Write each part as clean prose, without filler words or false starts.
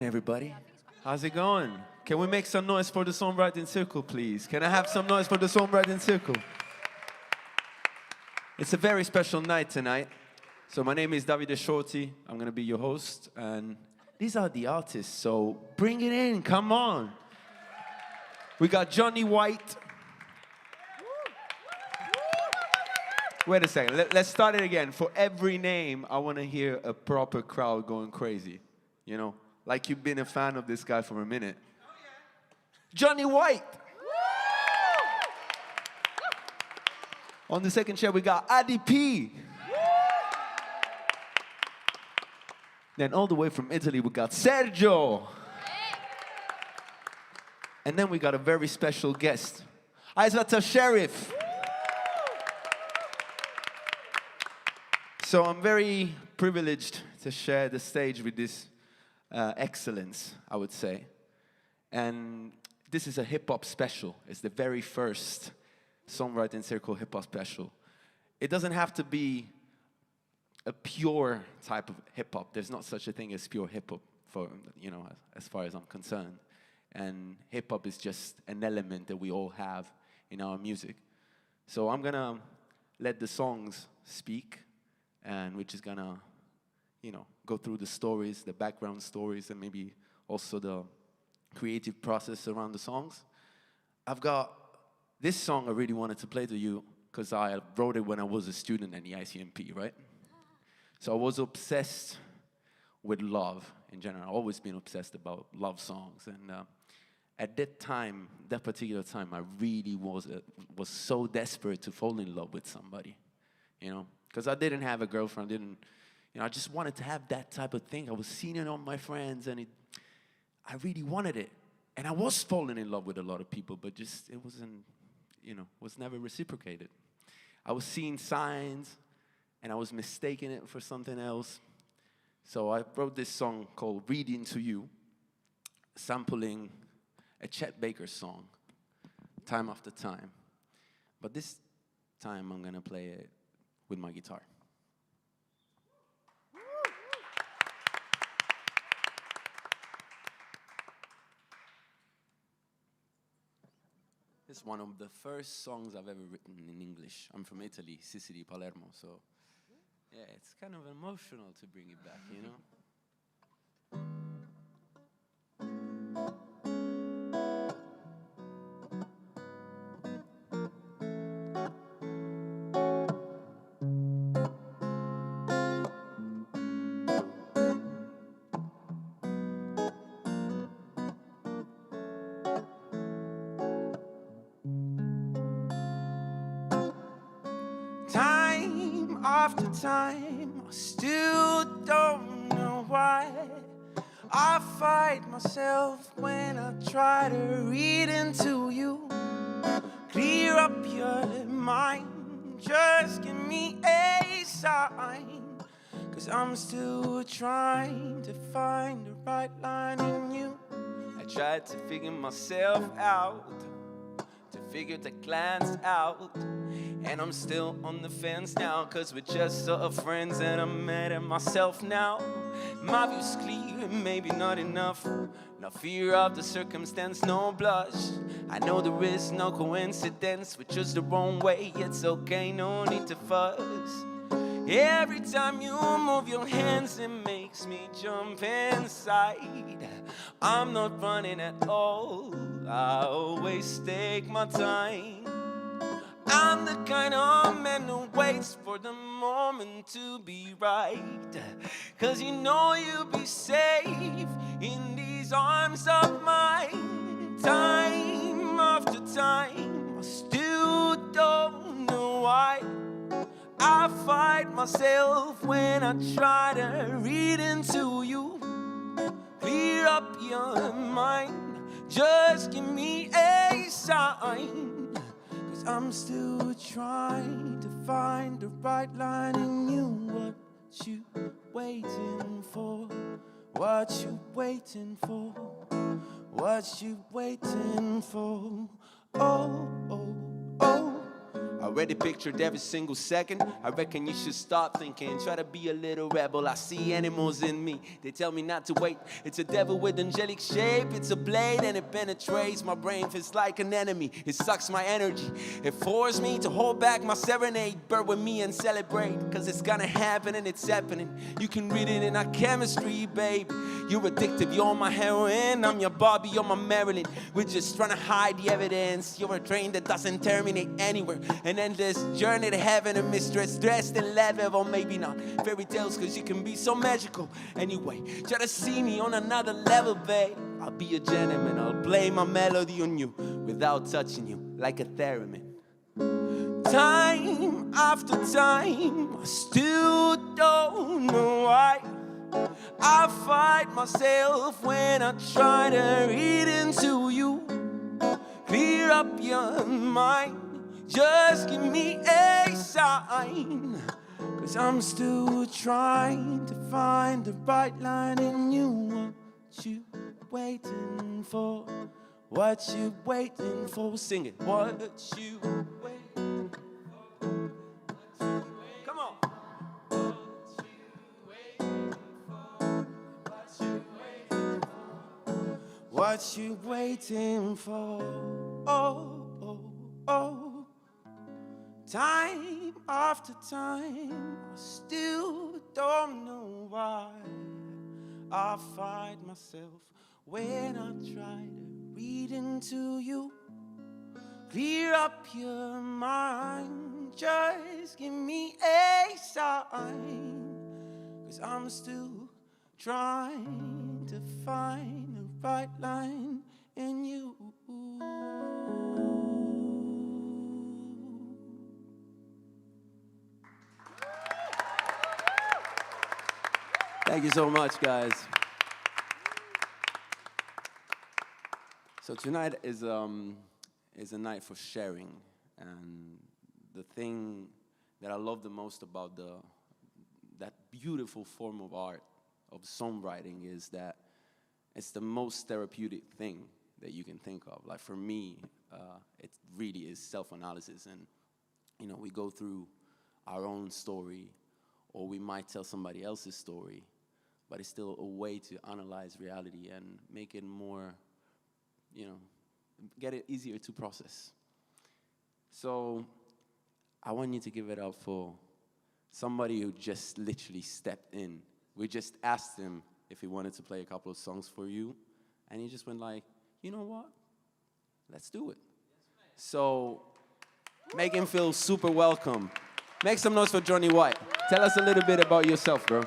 Everybody, how's it going? Can we make some noise for the Songwriting Circle, please? Can I have some noise for the Songwriting Circle? It's a very special night tonight. So my name is Davide Shorty. I'm going to be your host. And these are the artists, so bring it in. Come on. We got Johnny White. Wait a second. Let's start it again. For every name, I want to hear a proper crowd going crazy. You know, like you've been a fan of this guy for a minute. Johnny White. On the second chair, we got Oddisee. Then all the way from Italy, we got Sergio. And then we got a very special guest, Isatta Sheriff. So I'm very privileged to share the stage with this excellence, I would say. And this is a hip-hop special. It's the very first Songwriting Circle hip-hop special. It doesn't have to be a pure type of hip-hop. There's not such a thing as pure hip-hop, for, you know, as far as I'm concerned. And hip-hop is just an element that we all have in our music. So I'm gonna let the songs speak, and we're just gonna, you know, go through the stories, the background stories, and maybe also the creative process around the songs. I've got this song I really wanted to play to you because I wrote it when I was a student at the ICMP, right? So I was obsessed with love in general. I've always been obsessed about love songs. And at that time, that particular time, I really was so desperate to fall in love with somebody, you know? Because I didn't have a girlfriend, you know, I just wanted to have that type of thing. I was seeing it on my friends, and I really wanted it. And I was falling in love with a lot of people, but just, it wasn't, you know, was never reciprocated. I was seeing signs, and I was mistaking it for something else. So I wrote this song called Reading to You, sampling a Chet Baker song, Time After Time. But this time I'm gonna play it with my guitar. It's one of the first songs I've ever written in English. I'm from Italy, Sicily, Palermo, so yeah, it's kind of emotional to bring it back, you know? Time after time, I still don't know why I fight myself when I try to read into you. Clear up your mind, just give me a sign, 'cause I'm still trying to find the right line in you. I tried to figure myself out, to figure the glance out, and I'm still on the fence now, 'cause we're just sort of friends and I'm mad at myself now. My view's clear, maybe not enough. No fear of the circumstance, no blush. I know there is no coincidence, we're just the wrong way. It's okay, no need to fuss. Every time you move your hands, it makes me jump inside. I'm not running at all, I always take my time. I'm the kind of man who waits for the moment to be right, 'cause you know you'll be safe in these arms of mine. Time after time, I still don't know why I fight myself when I try to read into you. Clear up your mind, just give me a sign, 'cause I'm still trying to find the right line in you. What you waiting for? What you waiting for? What you waiting for? Oh, oh, oh, I Already pictured every single second. I reckon you should stop thinking. Try to be a little rebel. I see animals in me. They tell me not to wait. It's a devil with angelic shape. It's a blade and it penetrates my brain. Feels like an enemy. It sucks my energy. It forced me to hold back my serenade. Burn with me and celebrate. Cause it's gonna happen and it's happening. You can read it in our chemistry, baby. You're addictive. You're my heroin. I'm your Bobby. You're my Marilyn. We're just trying to hide the evidence. You're a train that doesn't terminate anywhere. An endless journey to heaven. A mistress dressed in leather. Or maybe not. Fairy tales cause you can be so magical. Anyway, try to see me on another level, babe. I'll be a gentleman. I'll play my melody on you without touching you like a theremin. Time after time, I still don't know why I fight myself when I try to read into you. Clear up your mind, just give me a sign. Cause I'm still trying to find the right line in you. What you waiting for? What you waiting for? Sing it. What you waiting for? Come on. What you waiting for? What you waiting for? What you waiting for? Oh, oh, oh. Time after time, I still don't know why I fight myself when I try to read into you. Clear up your mind, just give me a sign. Cause I'm still trying to find the right line in you. Thank you so much, guys. So tonight is a night for sharing, and the thing that I love the most about that beautiful form of art, of songwriting, is that it's the most therapeutic thing that you can think of. Like for me, it really is self-analysis, and we go through our own story, or we might tell somebody else's story, but it's still a way to analyze reality and make it more, get it easier to process. So I want you to give it up for somebody who just literally stepped in. We just asked him if he wanted to play a couple of songs for you, and he just went like, you know what? Let's do it. So make him feel super welcome. Make some noise for Johnny White. Tell us a little bit about yourself, bro.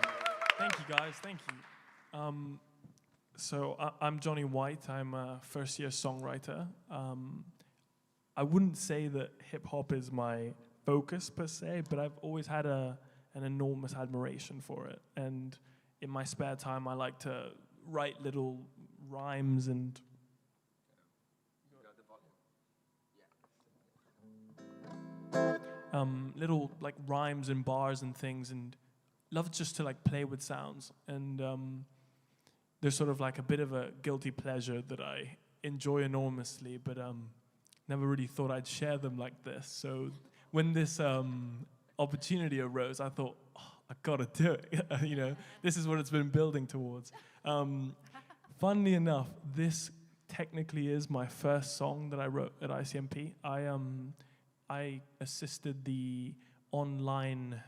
Thank you, guys. Thank you. So I'm Johnny White. I'm a first-year songwriter. I wouldn't say that hip-hop is my focus per se, but I've always had an enormous admiration for it. And in my spare time, I like to write little rhymes and... little like rhymes and bars and things, and love just to like play with sounds. And there's sort of like a bit of a guilty pleasure that I enjoy enormously, but never really thought I'd share them like this. So when this opportunity arose, I thought, I gotta do it. This is what it's been building towards. Funnily enough, this technically is my first song that I wrote at ICMP. I assisted the online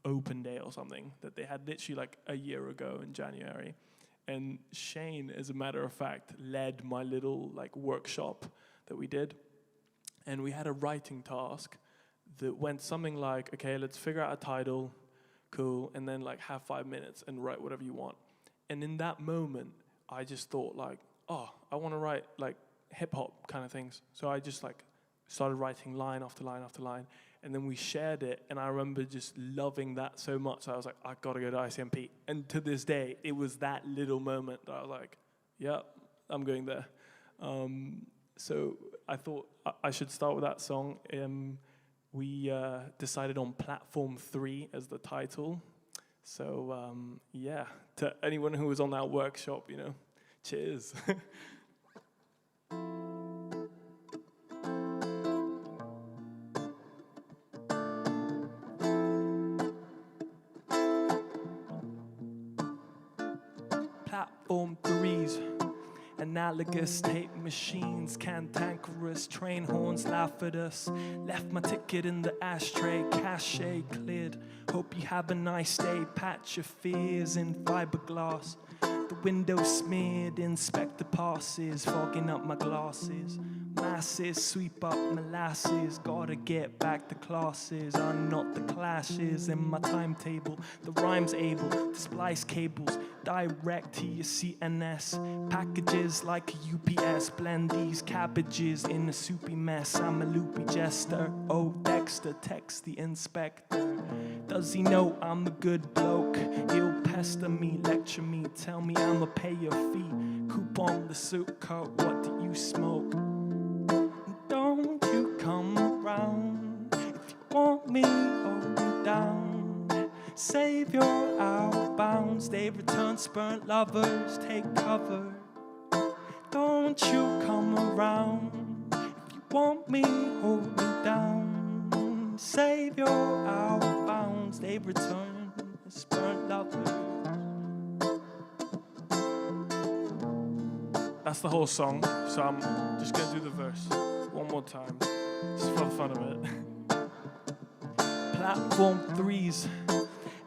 open day or something that they had literally like a year ago in January. And Shane, as a matter of fact, led my little like workshop that we did. And we had a writing task that went something like, okay, let's figure out a title, cool, and then like have 5 minutes and write whatever you want. And in that moment, I just thought like, I want to write like hip hop kind of things. So I just like started writing line after line after line, and then we shared it, and I remember just loving that so much. I was like, I gotta go to ICMP. And to this day, it was that little moment that I was like, yep, I'm going there. So I thought I should start with that song. We decided on Platform 3 as the title. So yeah, to anyone who was on that workshop, cheers. Platform 3s, analogous tape machines, cantankerous train horns laugh at us. Left my ticket in the ashtray, cachet cleared. Hope you have a nice day, patch your fears in fiberglass. The window smeared, inspector passes, fogging up my glasses. Masses sweep up molasses, gotta get back to classes. Unknot the clashes in my timetable. The rhyme's able to splice cables direct to your CNS. Packages like a UPS, blend these cabbages in a soupy mess. I'm a loopy jester, oh Dexter, text the inspector. Does he know I'm a good bloke? He'll pester me, lecture me, tell me I'ma pay your fee. Coupon the suit coat, what do you smoke? Don't you come around. If you want me, hold me down. Save your outbounds, they return spurnt lovers, take cover. Don't you come around. If you want me, hold me down. Save your outbounds, they return spurnt lovers. That's the whole song, so I'm just gonna do the verse one more time, just for the fun of it. Platform 3s,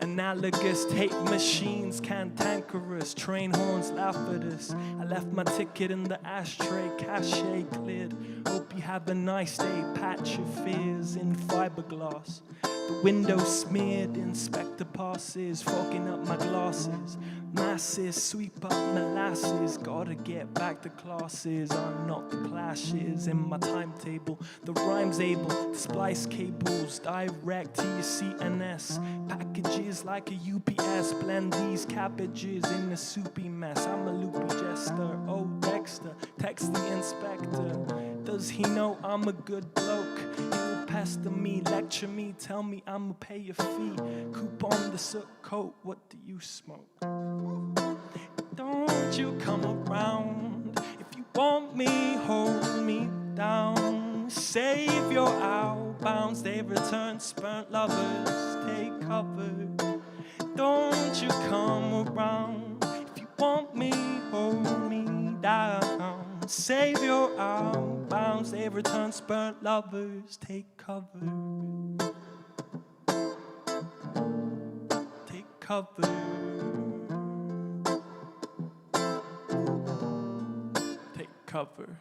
analogous tape machines, cantankerous train horns laugh at us. I left my ticket in the ashtray, cachet cleared. Hope you have a nice day, patch your fears in fiberglass. The window smeared, inspector passes, fogging up my glasses. Masses sweep up molasses, gotta get back to classes. Unknot the clashes in my timetable. The rhyme's able to splice cables direct to your CNS. Packages like a UPS, blend these cabbages in a soupy mess. I'm a loopy jester, oh Dexter, text the inspector. Does he know I'm a good bloke? He'll pester me, lecture me, tell me I'ma pay your fee. Coupon the soot coat, what do you smoke? Don't you come around. If you want me, hold me down. Save your outbounds, they return spurnt lovers, take cover. Don't you come around. If you want me, hold me down. Save your outbounds, they return spurnt lovers, take cover. Take cover. Take cover.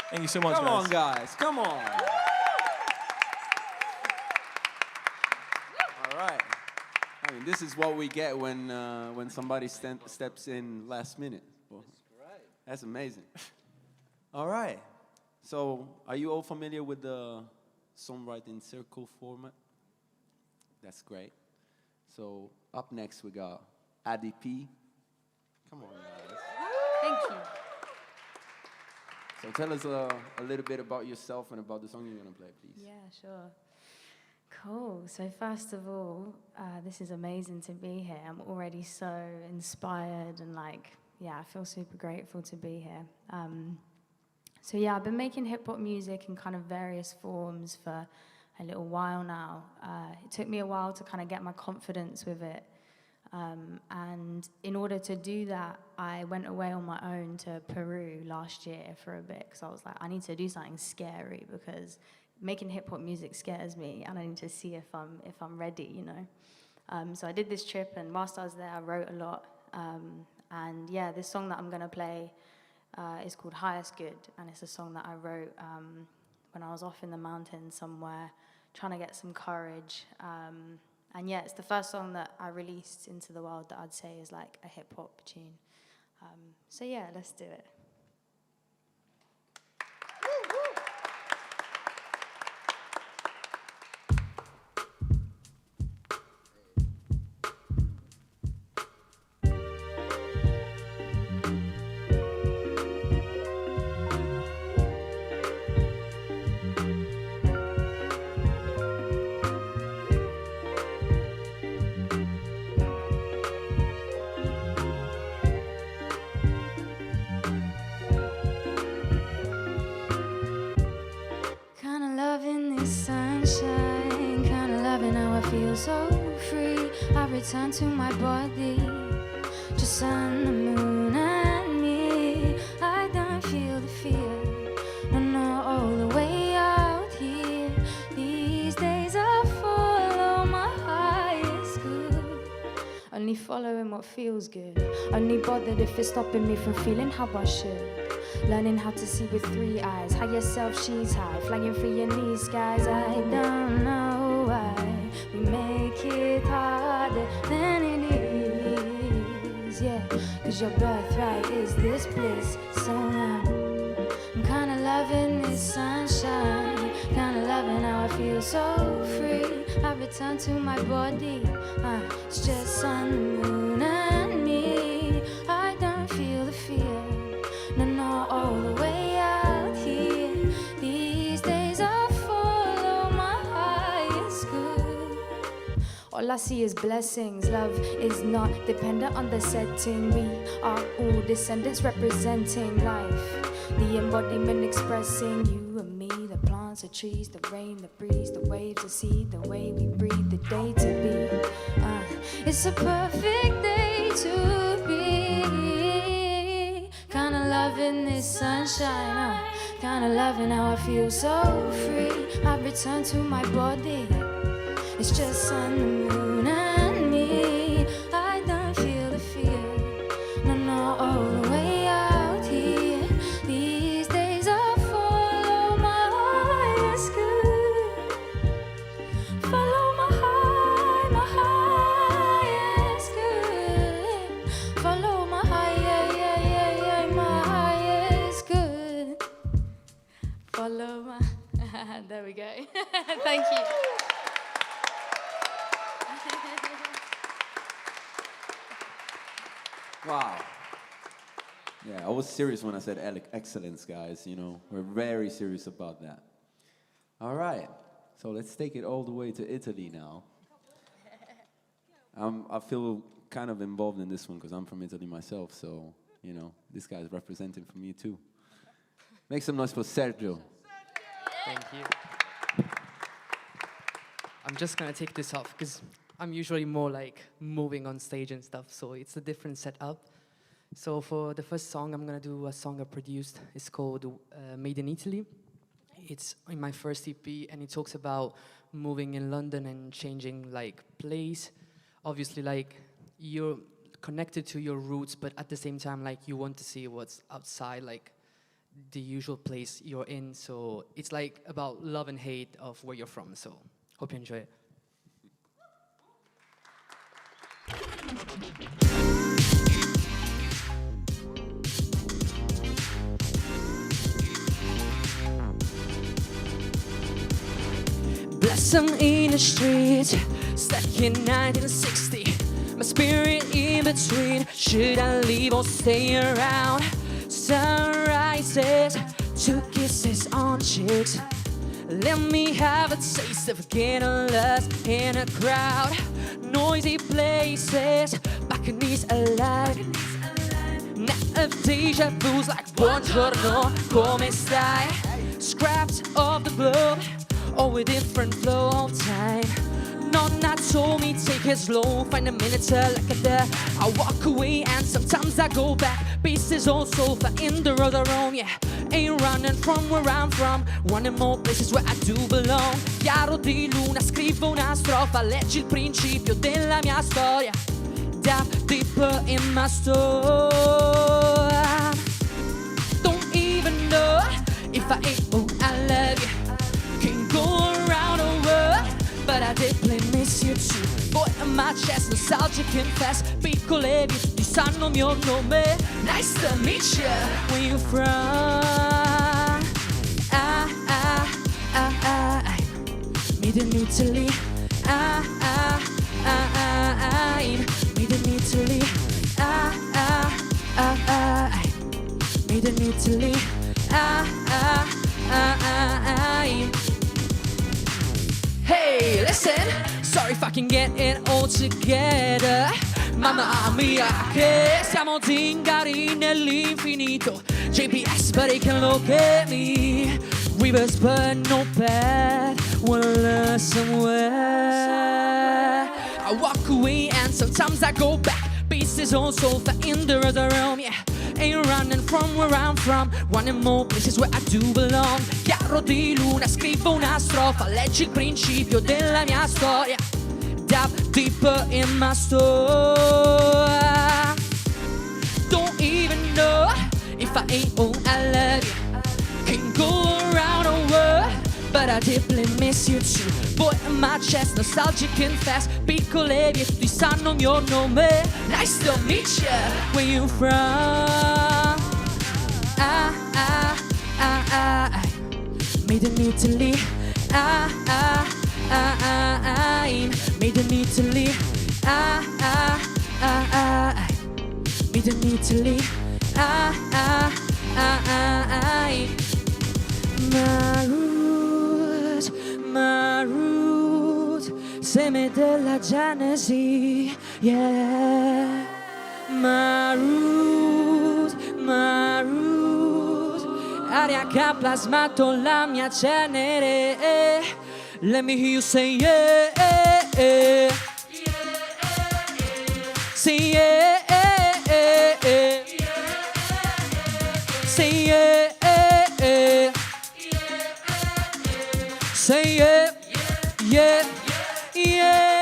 Thank you so much, Come guys. on, guys. Come on. All right. I mean, this is what we get when somebody steps in last minute. Well, that's amazing. All right. So, are you all familiar with the Songwriting Circle format? That's great. So, up next we got Oddisee. Come on, guys. Thank you. So tell us a little bit about yourself and about the song you're going to play, please. Yeah, sure. Cool. So first of all, this is amazing to be here. I'm already so inspired and I feel super grateful to be here. So yeah, I've been making hip-hop music in kind of various forms for a little while now. It took me a while to kind of get my confidence with it. And in order to do that, I went away on my own to Peru last year for a bit because I was like, I need to do something scary because making hip-hop music scares me and I need to see if I'm ready, you know. So I did this trip, and whilst I was there, I wrote a lot. And yeah, this song that I'm going to play is called Highest Good, and it's a song that I wrote when I was off in the mountains somewhere trying to get some courage. And yeah, it's the first song that I released into the world that I'd say is like a hip-hop tune. So yeah, let's do it. Feel so free, return to my body. Just sun, the moon, and me. I don't feel the fear, no, all the way out here. These days I follow my highest good. Only following what feels good. Only bothered if it's stopping me from feeling how I should. Learning how to see with 3 eyes. Higher self, she's high. Flying free in these skies. I don't know why we make it harder than it is. Yeah, cause your birthright is this bliss. So I'm kinda loving this sunshine. Kinda loving how I feel so free. I return to my body. It's just sun, moon, and me. I don't feel the fear. No, all the way out here. These days I follow my highest good. All I see is blessings. Love is not dependent on the setting. We are all descendants representing life. The embodiment expressing you and me. The plants, the trees, the rain, the breeze, the waves, the sea, the way we breathe, the day to be. It's a perfect day to be. Kinda loving this sunshine, kinda loving how I feel so free. I return to my body. It's just sun, the moon, and me. I don't feel the fear, no, all the way out here. These days I follow my highest good. Follow my highest good. Follow my highest good. Follow my. There we go. Thank you. Wow. Yeah, I was serious when I said excellence, guys. You know, we're very serious about that. All right, so let's take it all the way to Italy now. I feel kind of involved in this one because I'm from Italy myself, so, you know, this guy's representing for me too. Make some noise for Sergio. Thank you. I'm just gonna take this off because I'm usually more like moving on stage and stuff, so it's a different setup. So for the first song, I'm gonna do a song I produced. It's called Made in Italy. It's in my first EP, and it talks about moving in London and changing like place. Obviously, like you're connected to your roots, but at the same time, like you want to see what's outside, like the usual place you're in. So it's like about love and hate of where you're from. So hope you enjoy it. Blossom in the streets, stuck in 1960. My spirit in between, should I leave or stay around? Sunrises, 2 kisses on cheeks. Let me have a taste of getting lost in a crowd. Noisy places, balconies alive. Net of deja vu's like buongiorno, come stai? Scraps of the globe, all with different flow of time. Nonna told me take it slow, find a minute to look at that. I walk away and sometimes I go back. Pieces also far in the road I roam, yeah. Ain't running from where I'm from, wanting more places where I do belong. Chiaro di luna, scrivo una strofa, leggi il principio della mia storia. Dive deeper in my story. Don't even know if I ain't, oh I love you. Can go around the world, but I deeply miss you too. Boy on my chest, nostalgic confess. Piccole beauty sanno mio nome. Nice to meet you. Where you from? Made in Italy. I'm made in Italy. Made in Italy. Hey, listen, sorry if I can get it all together. Mamma mia, che siamo zingari nell'infinito. GPS, but it can locate me. Rivers, but no path. Wanna learn somewhere. I walk away and sometimes I go back. Pieces also for in the other realm, yeah. Ain't running from where I'm from, running more places where I do belong. Chiaro di luna, scrivo una strofa, leggi il principio della mia storia. Dive deeper in my story. Don't even know if I ain't all I love you. Can go around the world, but I deeply miss you too. Boy in my chest, nostalgic and fast. Piccole vie, tutti sanno il mio nome. Nice to meet you, where you from? Made in Italy. I'm made in Italy. Made in Italy. My roots, seme della Genesi, yeah. My roots, aria che ha plasmato la mia cenere. Let me hear you say yeah, say yeah, say yeah. Say yeah, yeah, yeah.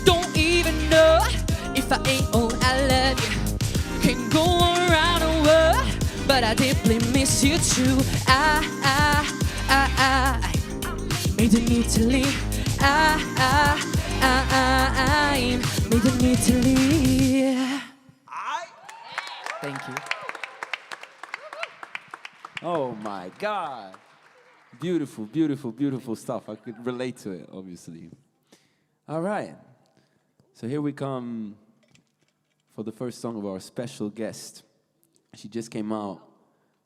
Don't even know if I ain't all I love you. Can go around the world, but I deeply miss you too. I made in Italy. I'm made in Italy. Thank you. Oh my God. Beautiful, beautiful, beautiful stuff. I could relate to it, obviously. All right. So here we come for the first song of our special guest. She just came out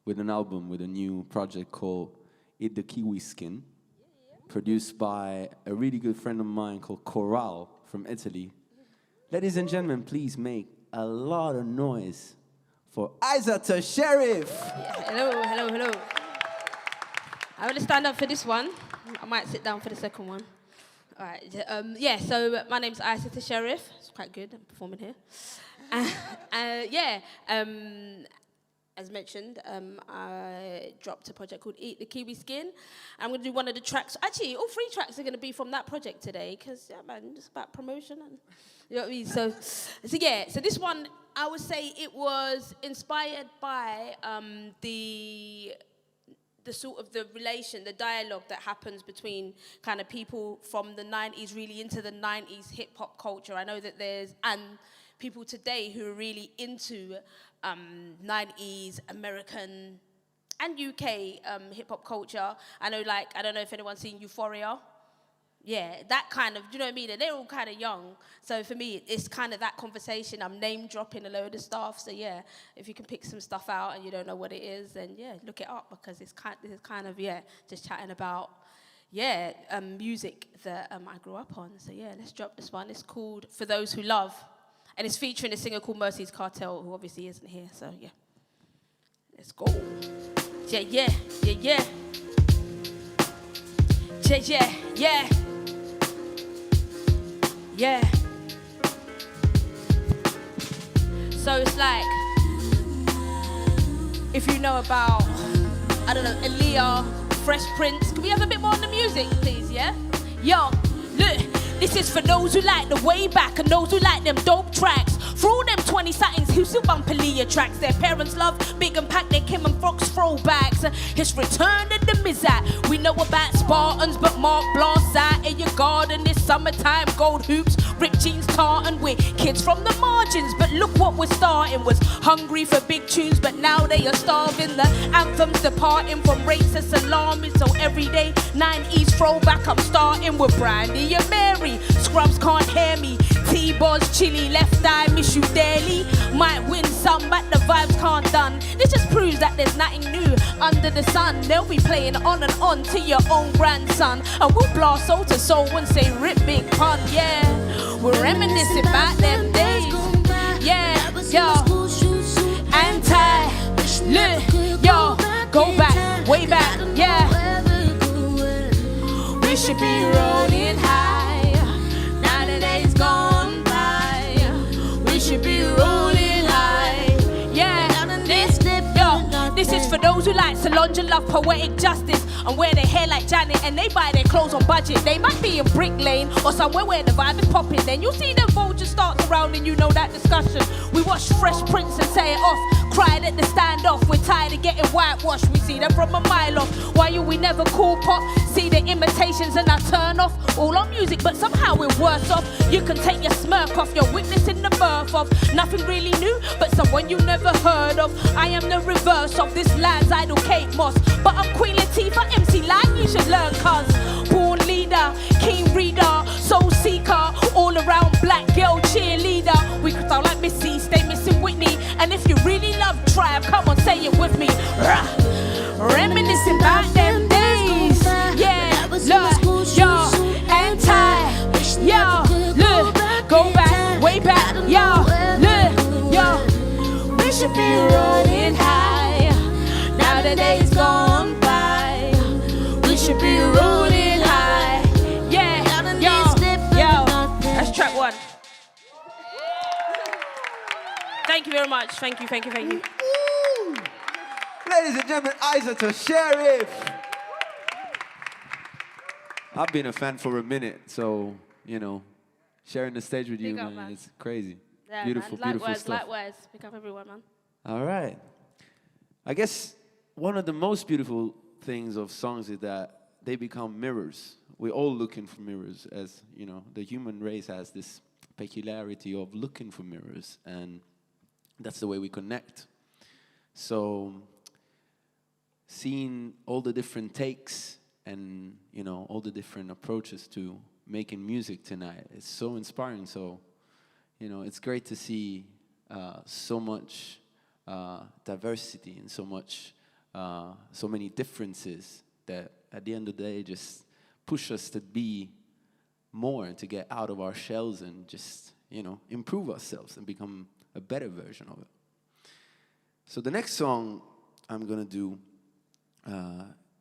with an album, with a new project called Eat the Kiwi Skin, produced by a really good friend of mine called Coral from Italy. Ladies and gentlemen, please make a lot of noise for Isatta Sheriff. Yeah, hello. I'm going to stand up for this one. I might sit down for the second one. All right. So my name's Isatta Sheriff. It's quite good. I'm performing here. As mentioned, I dropped a project called Eat the Kiwi Skin. I'm going to do one of the tracks. Actually, all 3 tracks are going to be from that project today because, yeah, man, it's about promotion. And, you know what I mean? So this one, I would say it was inspired by the sort of the relation, the dialogue that happens between kind of people from the 90s, really into the 90s hip-hop culture. I know that and people today who are really into 90s American and UK hip-hop culture. I know, I don't know if anyone's seen Euphoria. Yeah, that kind of, do you know what I mean? And they're all kind of young. So for me, it's kind of that conversation. I'm name-dropping a load of stuff. So yeah, if you can pick some stuff out and you don't know what it is, then yeah, look it up because it's kind of just chatting about, music that I grew up on. So yeah, let's drop this one. It's called For Those Who Love. And it's featuring a singer called Mercy's Cartel, who obviously isn't here. So yeah, let's go. Yeah. Yeah. So it's like, if you know about, I don't know, Aaliyah, Fresh Prince, can we have a bit more on the music, please, yeah? Yo, look, this is for those who like the way back and those who like them dope tracks. For all them 20-somethings who still bump Aaliyah tracks, their parents love Big and Pack, their Kim and Fox throwbacks. It's Return to the Mizat. We know about Spartans, but Mark Blanc out in your garden this summertime. Gold hoops, ripped jeans, tartan with kids from the margins. But look what we're starting, was hungry for big tunes, but now they are starving. The anthems departing from racist alarming. So every day, 90s throwback, I'm starting with Brandy and Mary. Scrubs can't hear me. T-Boz, chili, left eye, miss you daily. Might win some, but the vibes can't done. This just proves that there's nothing new under the sun. They'll be playing on and on to your own grandson. And we'll blast soul to soul and say rip big pun, yeah. We're reminiscing about them days. Yeah, yo. Anti, look, yo. Go back, way back, yeah. We should be rolling high. those who like Solange and love poetic justice and wear their hair like Janet and they buy their clothes on budget. They might be in Brick Lane or somewhere where the vibe is popping. Then you'll see them vultures start around and you know that discussion. We watch Fresh Prince and say it off. Cried at the standoff. We're tired of getting whitewashed. We see them from a mile off. Why you we never cool pop? See the imitations and I turn off all our music, but somehow we're worse off. You can take your smirk off. You're witnessing the birth of nothing really new, but someone you never heard of. I am the reverse of this land's idol Kate Moss, but I'm Queen Latifah, MC Light, you should learn cuz. Born leader, keen reader, soul seeker, all around black girl cheerleader. We could sound like Missy, stay missing Whitney, and if you really love Tribe, come on say it with me. Rah. Reminiscing about them days, yeah, look, yo, anti, yo, look, go back, way back, yo, look, yo, we should be rolling high, now the day's gone by, we should be rolling high, yeah, yo, that's track one. Thank you very much, thank you. Ladies and gentlemen, Isatta Sheriff. I've been a fan for a minute, so, you know, sharing the stage with you, Big up, man, man. it's crazy. Yeah, Beautiful, man. beautiful stuff. Likewise, pick up everyone, man. All right. I guess one of the most beautiful things of songs is that they become mirrors. We're all looking for mirrors, as, you know, the human race has this peculiarity of looking for mirrors, and that's the way we connect. So seeing all the different takes and, you know, all the different approaches to making music tonight, it's so inspiring. So, you know, it's great to see so much diversity and so many differences that at the end of the day just push us to be more, to get out of our shells and just, you know, improve ourselves and become a better version of it. So the next song I'm gonna do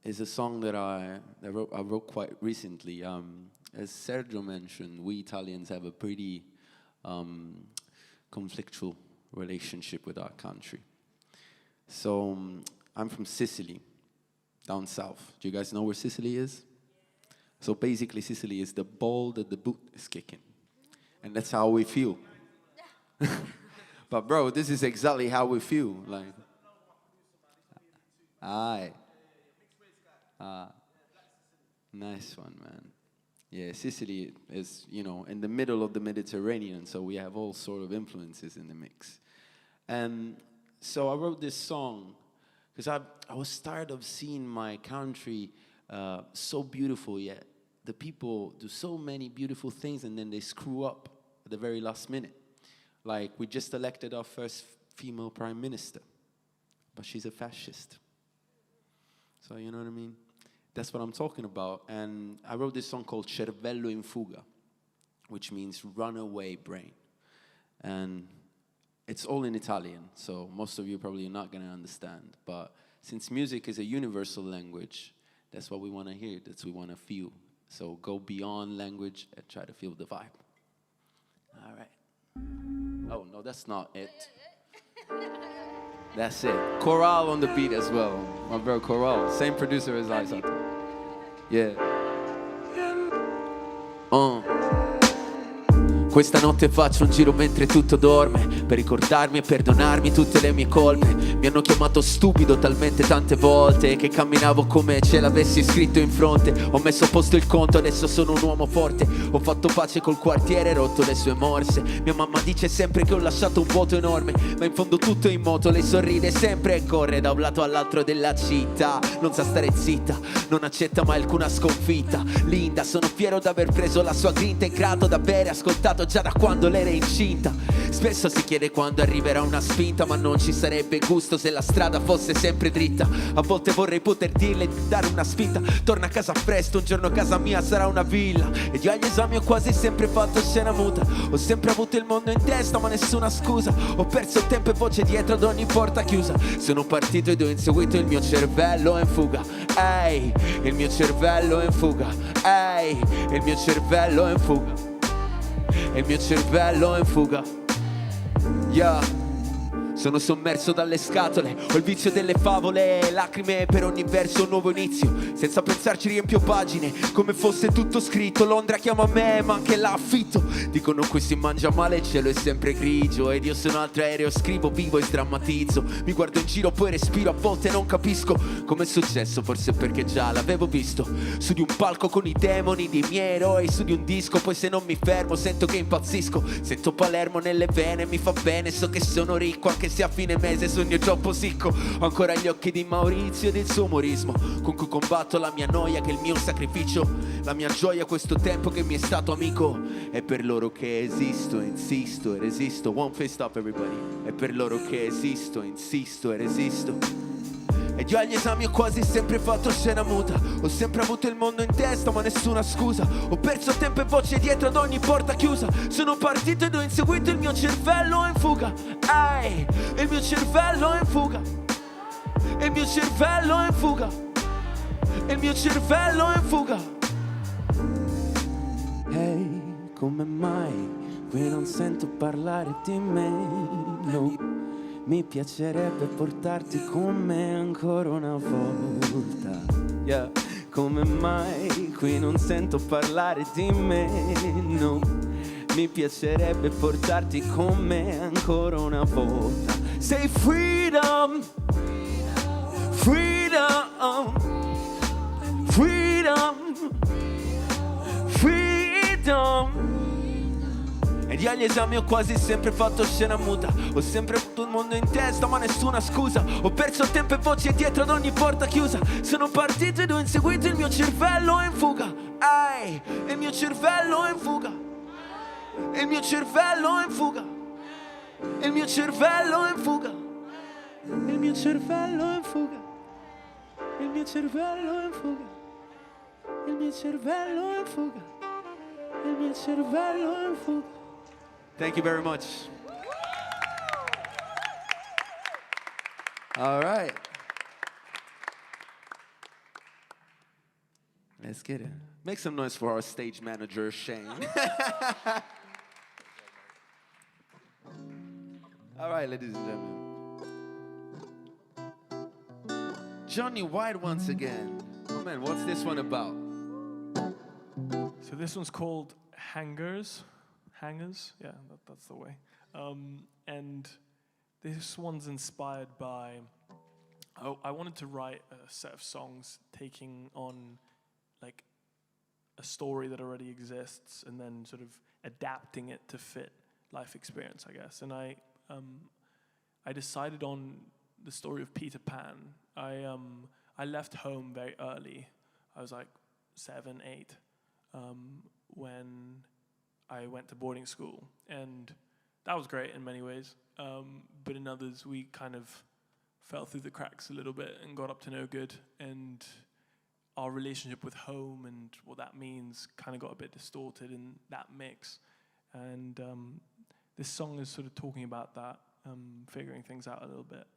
is a song that I wrote quite recently. As Sergio mentioned, we Italians have a pretty conflictual relationship with our country. So I'm from Sicily, down south. Do you guys know where Sicily is? So basically Sicily is the ball that the boot is kicking. And that's how we feel. But bro, this is exactly how we feel. Like, aye. Nice one, man. Yeah, Sicily is, you know, in the middle of the Mediterranean, so we have all sort of influences in the mix. And so I wrote this song because I was tired of seeing my country so beautiful, yet the people do so many beautiful things and then they screw up at the very last minute. Like, we just elected our first female prime minister, but she's a fascist. So, you know what I mean? That's what I'm talking about. And I wrote this song called Cervello in Fuga, which means runaway brain. And it's all in Italian, so most of you probably are not going to understand. But since music is a universal language, that's what we want to hear, that's what we want to feel. So go beyond language and try to feel the vibe. All right. Oh, no, that's not it. That's it. Chorale on the beat as well. My bro, Chorale. Same producer as Isatta. Yeah. Questa notte faccio un giro mentre tutto dorme, per ricordarmi e perdonarmi tutte le mie colpe. Mi hanno chiamato stupido talmente tante volte che camminavo come ce l'avessi scritto in fronte. Ho messo a posto il conto, adesso sono un uomo forte. Ho fatto pace col quartiere, rotto le sue morse. Mia mamma dice sempre che ho lasciato un vuoto enorme, ma in fondo tutto è in moto. Lei sorride sempre e corre da un lato all'altro della città. Non sa stare zitta, non accetta mai alcuna sconfitta. Linda, sono fiero d'aver preso la sua grinta e grato d'aver ascoltato già da quando lei era incinta. Spesso si chiede quando arriverà una spinta, ma non ci sarebbe gusto se la strada fosse sempre dritta. A volte vorrei poter dirle di dare una spinta. Torna a casa presto, un giorno casa mia sarà una villa. Ed io agli esami ho quasi sempre fatto scena muta. Ho sempre avuto il mondo in testa ma nessuna scusa. Ho perso tempo e voce dietro ad ogni porta chiusa. Sono partito ed ho inseguito il mio cervello in fuga. Ehi, il mio cervello è in fuga. Ehi, il mio cervello è in fuga. Il mio cervello è in fuga. Yeah. Sono sommerso dalle scatole, ho il vizio delle favole, lacrime per ogni verso, un nuovo inizio. Senza pensarci riempio pagine, come fosse tutto scritto. Londra chiama me, ma anche l'affitto. Dicono qui si mangia male, il cielo è sempre grigio. Ed io sono altro aereo, scrivo, vivo e sdrammatizzo. Mi guardo in giro, poi respiro, a volte non capisco come è successo, forse perché già l'avevo visto. Su di un palco con i demoni dei miei eroi, su di un disco, poi se non mi fermo sento che impazzisco. Sento Palermo nelle vene, mi fa bene, so che sono ricco, anche se a fine mese sogno troppo sicco. Ho ancora gli occhi di Maurizio ed il suo umorismo, con cui combatto la mia noia che è il mio sacrificio. La mia gioia, questo tempo che mi è stato amico. È per loro che esisto, insisto e resisto. One face up everybody. È per loro che esisto, insisto e resisto. Ed io agli esami ho quasi sempre fatto scena muta. Ho sempre avuto il mondo in testa ma nessuna scusa. Ho perso tempo e voce dietro ad ogni porta chiusa. Sono partito ed ho inseguito il mio cervello in fuga. Ehi, il mio cervello in fuga. Il mio cervello in fuga. Il mio cervello in fuga. Ehi, come mai qui non sento parlare di me? No. Mi piacerebbe portarti con me ancora una volta. Yeah. Come mai qui non sento parlare di me? No. Mi piacerebbe portarti con me ancora una volta. Say freedom, freedom, freedom, freedom. Ed io agli esami ho quasi sempre fatto scena muta. Ho sempre avuto il mondo in testa ma nessuna scusa. Ho perso tempo e voci dietro ad ogni porta chiusa. Sono partito ed ho inseguito il mio cervello in fuga. Ehi, il mio cervello in fuga. Il mio cervello in fuga. Il mio cervello in fuga. Il mio cervello in fuga. Il mio cervello in fuga. Il mio cervello in fuga. Il mio cervello in fuga. Thank you very much. All right. Let's get it. Make some noise for our stage manager, Shane. All right, ladies and gentlemen. Johnny White once again. Oh man, what's this one about? So this one's called Hangers. Hangers, yeah, that's the way. And this one's inspired by, I wanted to write a set of songs taking on like a story that already exists and then sort of adapting it to fit life experience, I guess. And I decided on the story of Peter Pan. I left home very early. I was like 7, 8, when I went to boarding school, and that was great in many ways, but in others we kind of fell through the cracks a little bit and got up to no good, and our relationship with home and what that means kind of got a bit distorted in that mix, and this song is sort of talking about that, figuring things out a little bit.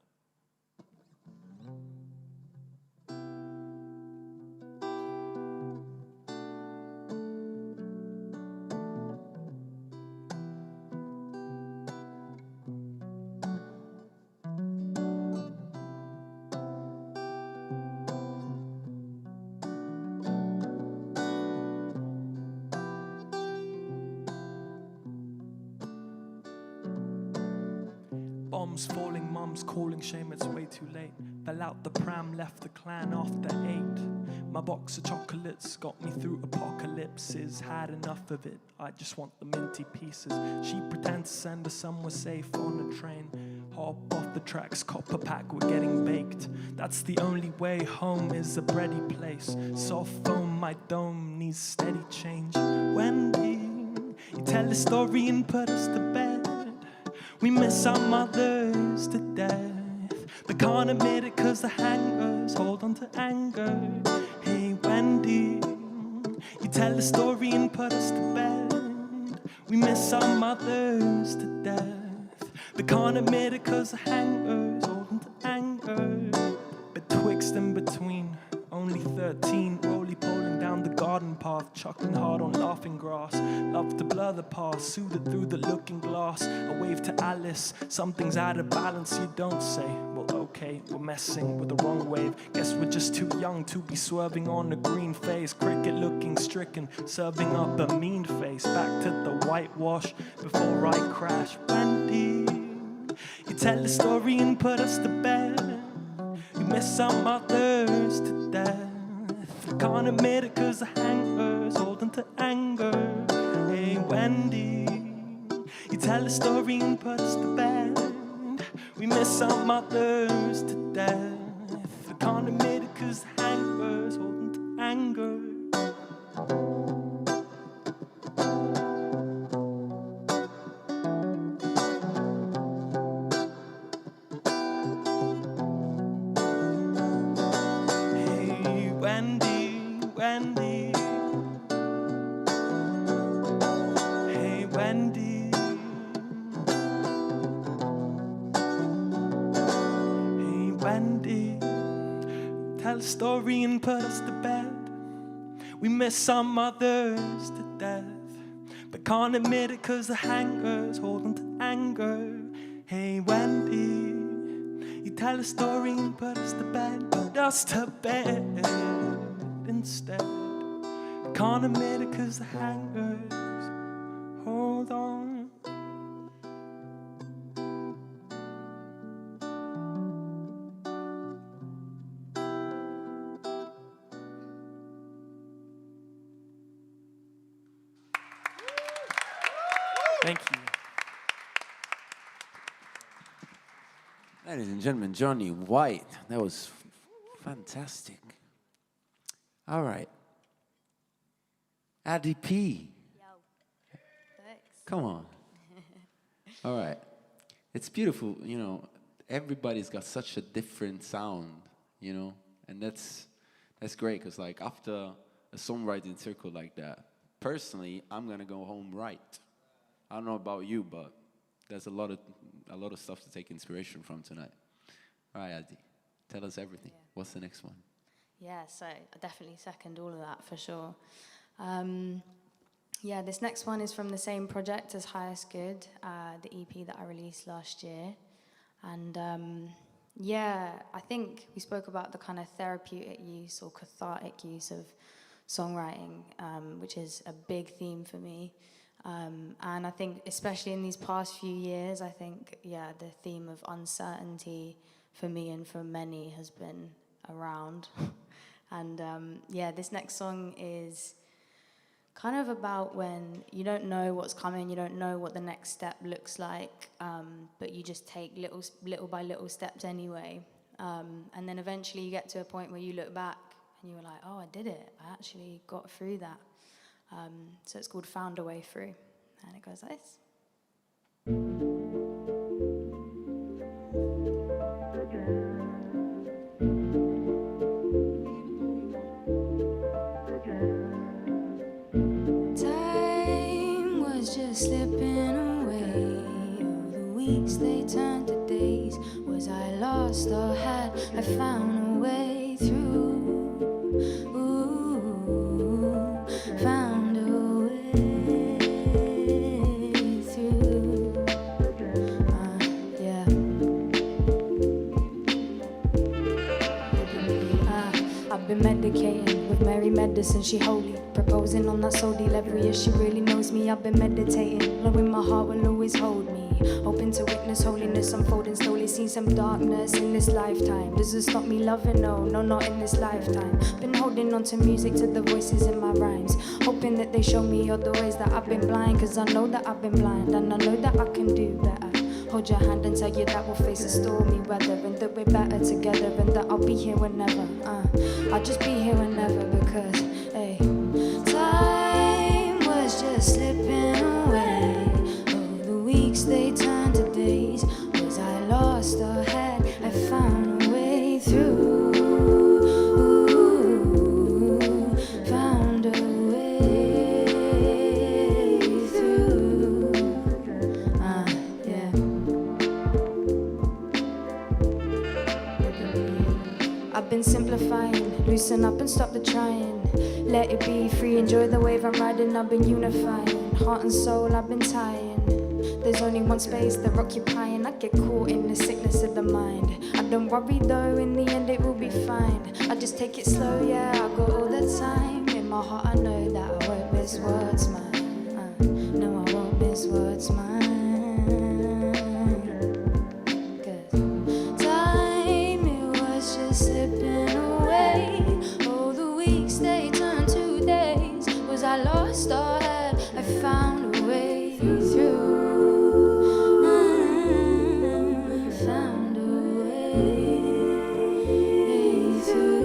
Bombs falling, mum's calling, shame it's way too late. Fell out the pram, left the clan after 8. My box of chocolates got me through apocalypses. Had enough of it, I just want the minty pieces. She pretends to send us somewhere safe on a train. Hop off the tracks, copper pack, we're getting baked. That's the only way home is a bready place. Soft foam, my dome needs steady change. Wendy, you tell a story and put us to bed. We miss our mothers to death, but can't admit it cause the hangers hold on to anger. Hey Wendy, you tell a story and put us to bed. We miss our mothers to death, but can't admit it cause the hangers hold on to anger. Betwixt and between, only 13, roly-poling down the garden path, chucking hard on laughing grass. Love to blur the past, soothe it through the looking glass. I wave to Alice, something's out of balance, you don't say. Well, okay, we're messing with the wrong wave. Guess we're just too young to be swerving on a green face. Cricket looking stricken, serving up a mean face. Back to the whitewash before I crash. Wendy, you tell a story and put us to bed. You miss our mothers to death. I can't admit it cause the hanger's holding to anger. Hey Wendy, you tell a story and put us to bed. We miss our mothers to death. I can't admit it cause the hanger's holding to anger. Story and put us to bed. We miss our mothers to death, but can't admit it cause the hanger's holding to anger. Hey Wendy, you tell a story and put us to bed. Put us to bed instead. Can't admit it cause the hanger's hold on. Thank you. Ladies and gentlemen, Johnny White. That was fantastic. All right. Addie P. Yo. Thanks. Come on. All right. It's beautiful, you know, everybody's got such a different sound, you know, and that's great because, like, after a songwriting circle like that, personally, I'm going to go home right. I don't know about you, but there's a lot of stuff to take inspiration from tonight. All right, Adi, tell us everything. Yeah. What's the next one? Yeah, so I definitely second all of that for sure. Yeah, this next one is from the same project as Highest Good, the EP that I released last year. And yeah, I think we spoke about the kind of therapeutic use or cathartic use of songwriting, which is a big theme for me. And I think, especially in these past few years, I think, yeah, the theme of uncertainty for me and for many has been around. And yeah, this next song is kind of about when you don't know what's coming, you don't know what the next step looks like, but you just take little by little steps anyway. And then eventually you get to a point where you look back and you're like, oh, I did it. I actually got through that. So it's called Found a Way Through, and it goes like this. Time was just slipping away. Oh, the weeks they turned to days. Was I lost or had I found a way through? Found a way through. Yeah. I've been medicating with Mary Medicine, she holy. Proposing on that soul-y level, yeah, she really knows me. I've been meditating, knowing my heart will always hold me. Hoping to witness holiness unfolding slowly. Seen some darkness in this lifetime. Does it stop me loving? No, not in this lifetime. Been holding on to music, to the voices in my rhymes. Hoping that they show me all the ways that I've been blind. Cause I know that I've been blind, and I know that I can do better. Hold your hand and tell you that we'll face a stormy weather, and that we're better together, and that I'll be here whenever. I'll just be here whenever, because, hey, time was just slipping away. Oh, the weeks they turned to days. Was I lost or had I found a way through? Found a way through. Yeah. I've been simplifying, loosen up and stop the trying. Let it be free, enjoy the wave I'm riding. I've been unifying, heart and soul I've been tying. There's only one space they're occupying. I get caught in the sickness of the mind. I don't worry though, in the end it will be fine. I just take it slow, yeah, I got all the time. In my heart I know that I won't miss words, mine. No, I won't miss words, mine. Time, it was just slipping away. All the weeks they turned to days. Was I lost or had I found a way through? Found a way through.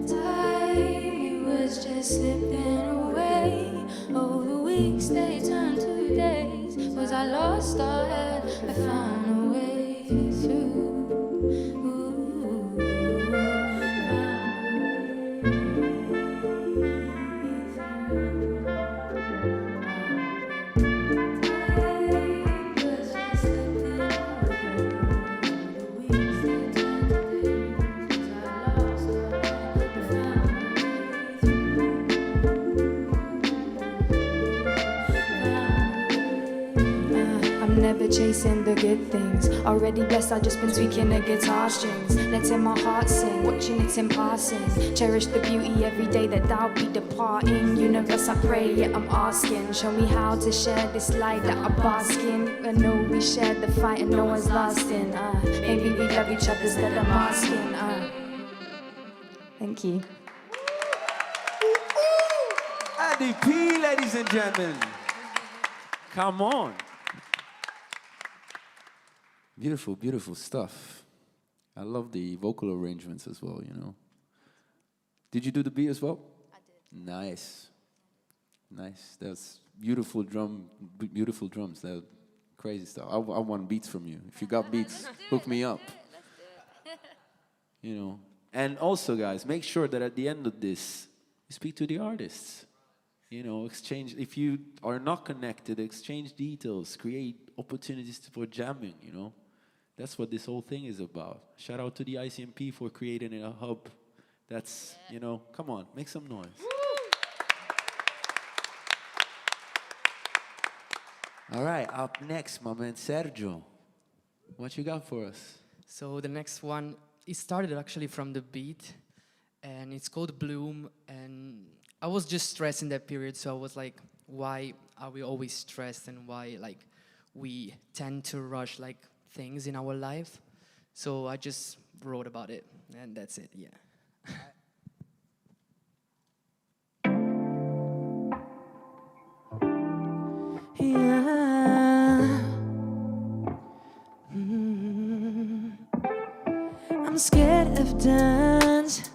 Time was just slipping away. All the weeks they turned to days. Was I lost or had I found a way through? Never chasing the good things. Already blessed, I've just been tweaking the guitar strings. Letting my heart sing, watching it in passing. Cherish the beauty every day that thou be departing. Universe, I pray, yeah, I'm asking. Show me how to share this light that I bask in. I know we shared the fight and no one's lasting. Maybe we love each other instead of masking. Thank you. IDP, ladies and gentlemen. Come on. Beautiful, beautiful stuff. I love the vocal arrangements as well, you know. Did you do the beat as well? I did. Nice. Nice. That's beautiful beautiful drums. That crazy stuff. I want beats from you. If you got beats, hook me up. Let's do it. You know. And also, guys, make sure that at the end of this, you speak to the artists. You know, exchange, if you are not connected, exchange details, create opportunities for jamming, you know. That's what this whole thing is about. Shout out to the ICMP for creating a hub. That's, you know, come on, make some noise. All right, up next, my man Sergio. What you got for us? So the next one, it started actually from the beat, and it's called Bloom, and I was just stressed in that period, so I was like, why are we always stressed, and why like we tend to rush like things in our life? So I just wrote about it, and that's it, yeah. I'm scared of dance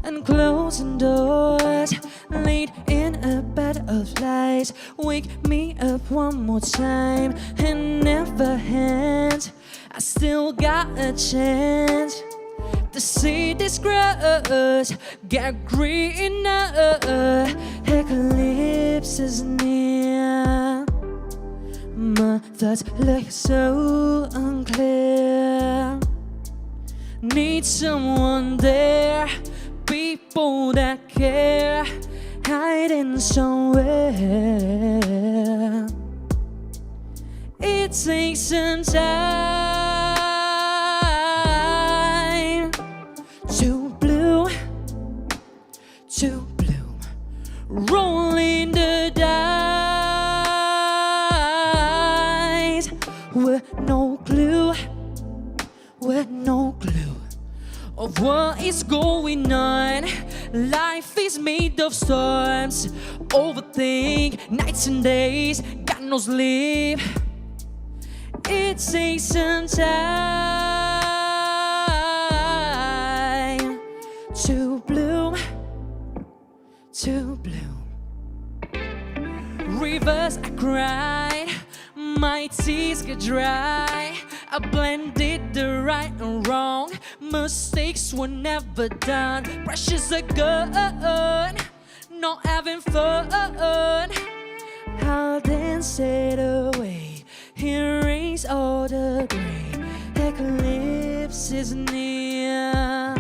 and closing doors, laid in a bed of lies. Wake me up one more time and never hand. I still got a chance to see this grass get greener. Eclipse is near. My thoughts look so unclear. Need someone there, people that care, hiding somewhere. It takes some time to bloom, rolling the dice with no clue of what is going on. Life is made of storms. Overthink nights and days, got no sleep. It takes some time to bloom. Rivers I cried, my tears get dry. I blended the right and wrong. Mistakes were never done. Pressures are gone, not having fun. I'll dance it away erase all the gray. Eclipse is near.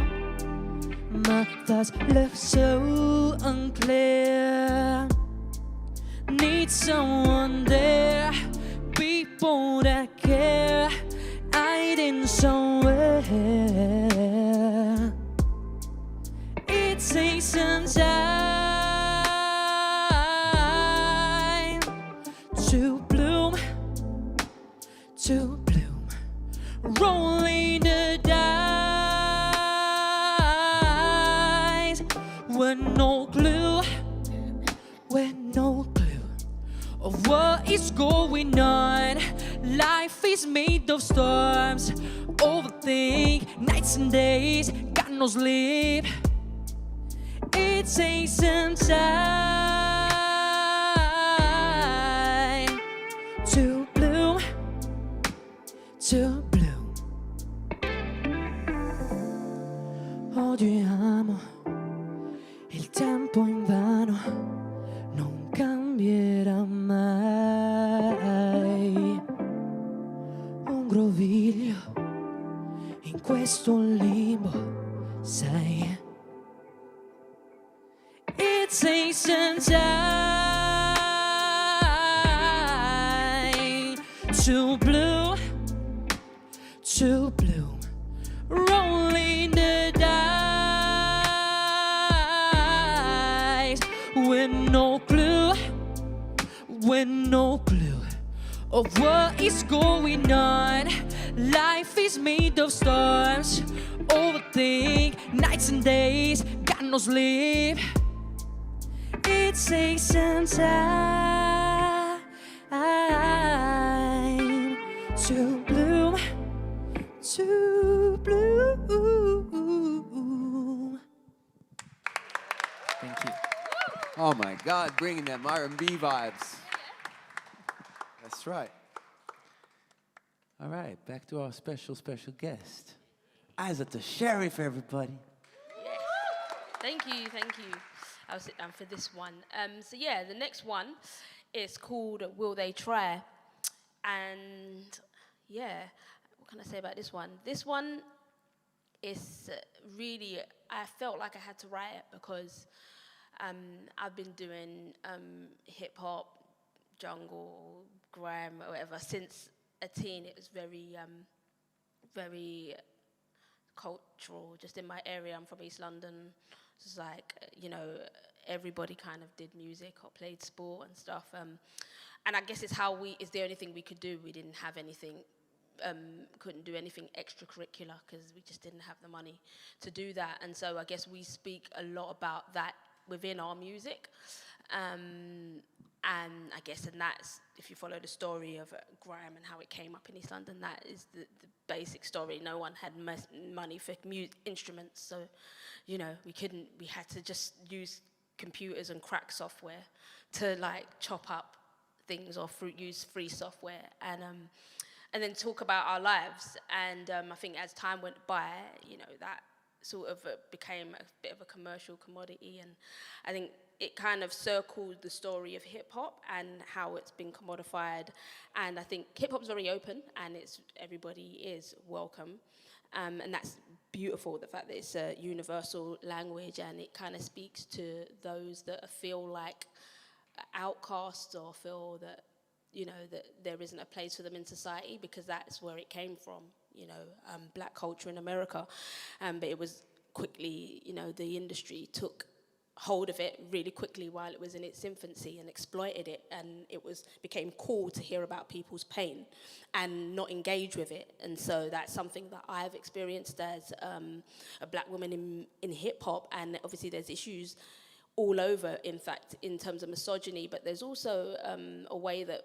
My thoughts look so unclear. Need someone there, people that care, hiding somewhere. It takes some time to bloom, to bloom, rolling the dice with no clue, with no clue of what is going on. Life is made of storms. Overthink nights and days, got no sleep. It takes some time to bloom, to bloom. Odiamo il tempo invano, non cambierà mai. Un groviglio in questo limbo, sai. It takes some time to bloom, to bloom, rolling the dice with no clue, with no clue of what is going on. Life is made of storms. Overthink nights and days, got no sleep. It takes some time to bloom, to bloom. Thank you. Oh my God, bringing them R&B vibes. That's right. All right, back to our special guest. Isatta Sheriff, everybody. Thank you, thank you. I'll sit down for this one. So yeah, the next one is called Will They Try? And yeah, what can I say about this one? This one is really, I felt like I had to write it because I've been doing hip hop, jungle, grime, or whatever since a teen. It was very cultural, just in my area. I'm from East London. It's like, you know, everybody kind of did music or played sport and stuff. And I guess it's the only thing we could do. We didn't have anything, couldn't do anything extracurricular because we just didn't have the money to do that. And so I guess we speak a lot about that within our music. And I guess, and that's, if you follow the story of grime and how it came up in East London, that is the basic story. No one had money for instruments, so, you know, we had to just use computers and crack software to like chop up things or use free software and then talk about our lives. And I think as time went by, you know, that sort of became a bit of a commercial commodity, and I think it kind of circled the story of hip-hop and how it's been commodified. And I think hip-hop's very open, and everybody is welcome. And that's beautiful, the fact that it's a universal language, and it kind of speaks to those that feel like outcasts or feel that, you know, that there isn't a place for them in society, because that's where it came from, you know, black culture in America. But it was quickly, you know, the industry took hold of it really quickly while it was in its infancy and exploited it, and it became cool to hear about people's pain and not engage with it. And so that's something that I've experienced as a black woman in hip hop. And obviously there's issues all over, in fact, in terms of misogyny, but there's also a way that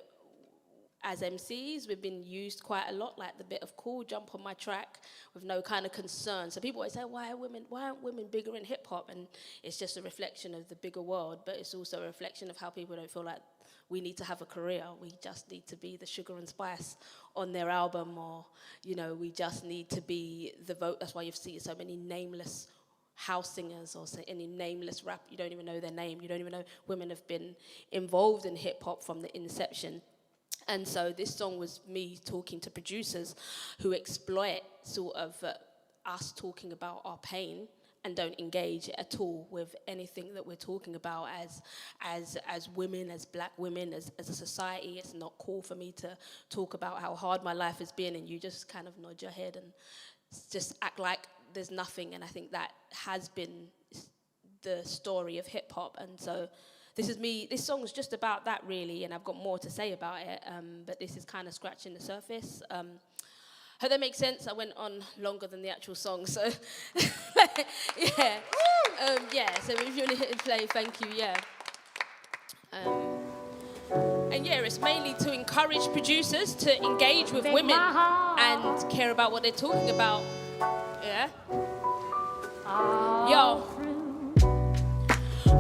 as MCs, we've been used quite a lot, like the bit of cool, jump on my track with no kind of concern. So people always say, why aren't women bigger in hip hop? And it's just a reflection of the bigger world, but it's also a reflection of how people don't feel like we need to have a career. We just need to be the sugar and spice on their album, or, you know, we just need to be the vote. That's why you see so many nameless house singers or any nameless rap. You don't even know their name. You don't even know women have been involved in hip hop from the inception. And so this song was me talking to producers who exploit sort of us talking about our pain and don't engage at all with anything that we're talking about as women, as black women, as a society. It's not cool for me to talk about how hard my life has been, and you just kind of nod your head and just act like there's nothing. And I think that has been the story of hip hop. And so this song is just about that, really, and I've got more to say about it, but this is kind of scratching the surface. Hope that makes sense. I went on longer than the actual song, so yeah. So if you want to hit and play, thank you, yeah. And yeah, it's mainly to encourage producers to engage with women and care about what they're talking about, yeah. Yo.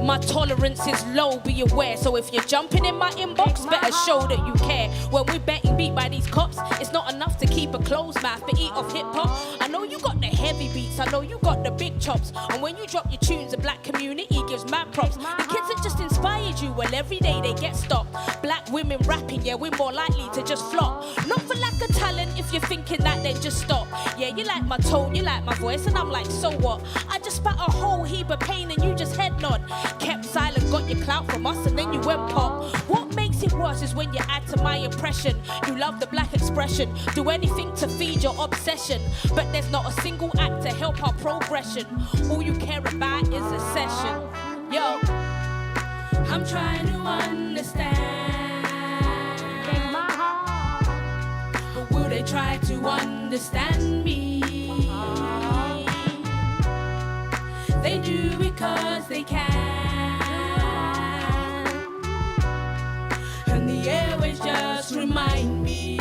My tolerance is low, be aware. So if you're jumping in my inbox, better show that you care. When we're betting beat by these cops, it's not enough to keep a closed mouth, but eat off hip-hop. I know you got the heavy beats, I know you got the big chops. And when you drop your tunes, the black community gives mad props. The kids that just inspired you, well, every day they get stopped. Black women rapping, yeah, we're more likely to just flop. Not for lack of talent, if you're thinking that, then just stop. Yeah, you like my tone, you like my voice, and I'm like, so what? I just spat a whole heap of pain and you just head nod. Kept silent, got your clout from us, and then you went pop. What makes it worse is when you add to my impression. You love the black expression, do anything to feed your obsession. But there's not a single act to help our progression. All you care about is a session. Yo, I'm trying to understand, but will they try to understand me? They do because they can, and the airways just remind me.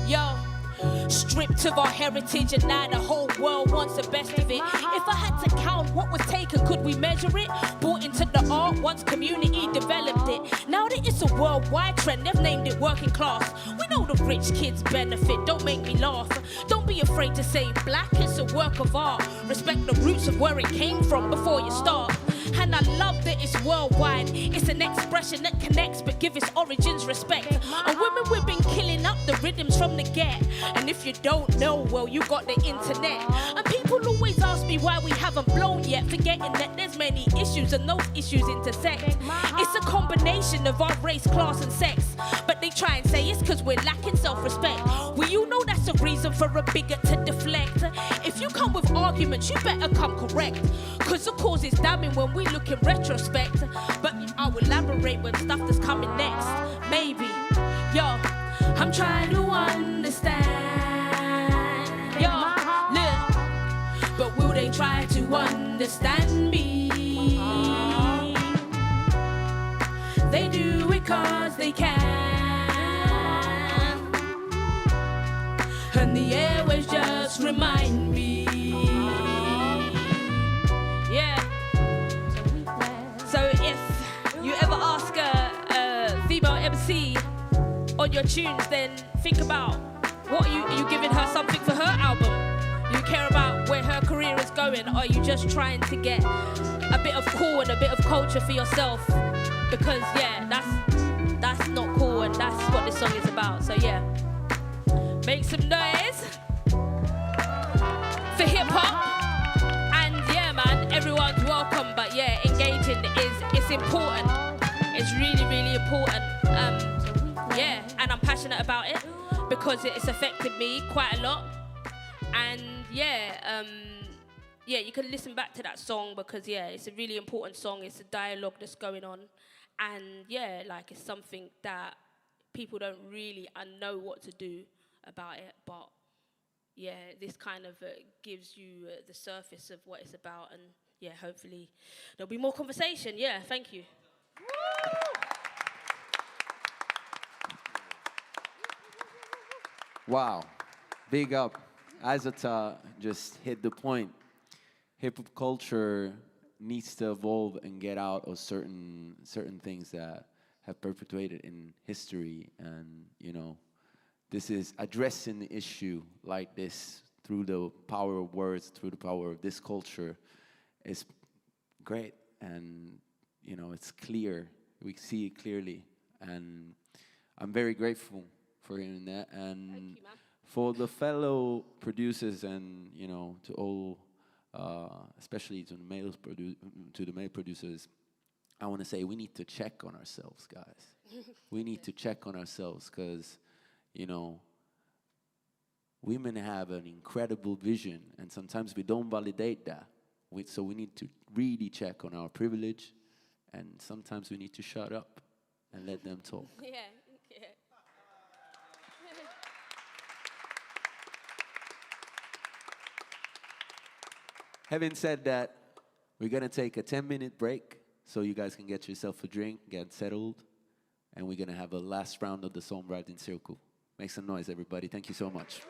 Yo, stripped of our heritage, and now the whole world wants the best of it. If I had to count what was taken, could we measure it? Brought into the art once community developed it. Now that it's a worldwide trend, they've named it working class. We know the rich kids benefit, don't make me laugh. Don't be afraid to say black is a work of art. Respect the roots of where it came from before you start. And I love that it's worldwide. It's an expression that connects, but give its origins respect. And women, we've been killing up the rhythms from the get. And if you don't know, well, you got the internet. And people always ask me why we haven't blown yet, forgetting that there's many issues and those issues intersect. It's a combination of our race, class and sex, but they try and say it's because we're lacking self-respect. Well, you know that's a reason for a bigot to deflect. If you come with arguments, you better come correct, cause the cause is damning when we look in retrospect. But I'll elaborate when stuff that's coming next. Maybe, yo, I'm trying to understand. Yo, look, but will they try to understand me? They do it cause they can, and the airwaves just remind me. Yeah. So if you ever ask a female MC on your tunes, then think about, what are you giving her something for her album? Do you care about where her career is going? Or are you just trying to get a bit of cool and a bit of culture for yourself? Because yeah, that's not cool, and that's what this song is about. So yeah, make some noise for hip hop. And yeah, man, everyone's welcome. But yeah, engaging it's important. It's really, really important. Yeah, and I'm passionate about it because it's affected me quite a lot. And yeah, you can listen back to that song because yeah, it's a really important song. It's a dialogue that's going on, and yeah, like it's something that people don't really know what to do about it. But yeah, this kind of gives you the surface of what it's about, and yeah, hopefully there'll be more conversation. Yeah, thank you. Wow, big up. Isatta just hit the point. Hip-hop culture needs to evolve and get out of certain things that have perpetuated in history. And, you know, this is addressing the issue like this through the power of words, through the power of this culture is great. And, you know, it's clear. We see it clearly. And I'm very grateful for hearing that. And Thank you, man. for the fellow producers and, you know, to all, especially to the male producers, I want to say we need to check on ourselves, guys. We need to check on ourselves because, you know, women have an incredible vision, and sometimes we don't validate that. So we need to really check on our privilege, and sometimes we need to shut up and let them talk. Yeah, yeah. Having said that, we're going to take a 10-minute break so you guys can get yourself a drink, get settled, and we're going to have a last round of the Songwriting Circle. Make some noise, everybody. Thank you so much.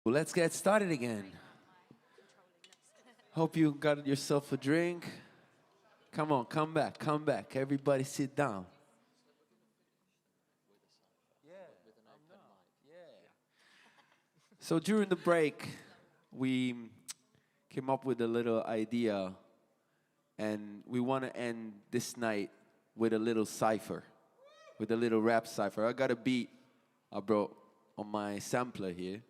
Well, let's get started again. Hope you got yourself a drink. Come on, come back. Everybody sit down. So during the break, we came up with a little idea, and we want to end this night with a little cipher, with a little rap cipher. I got a beat I brought on my sampler here,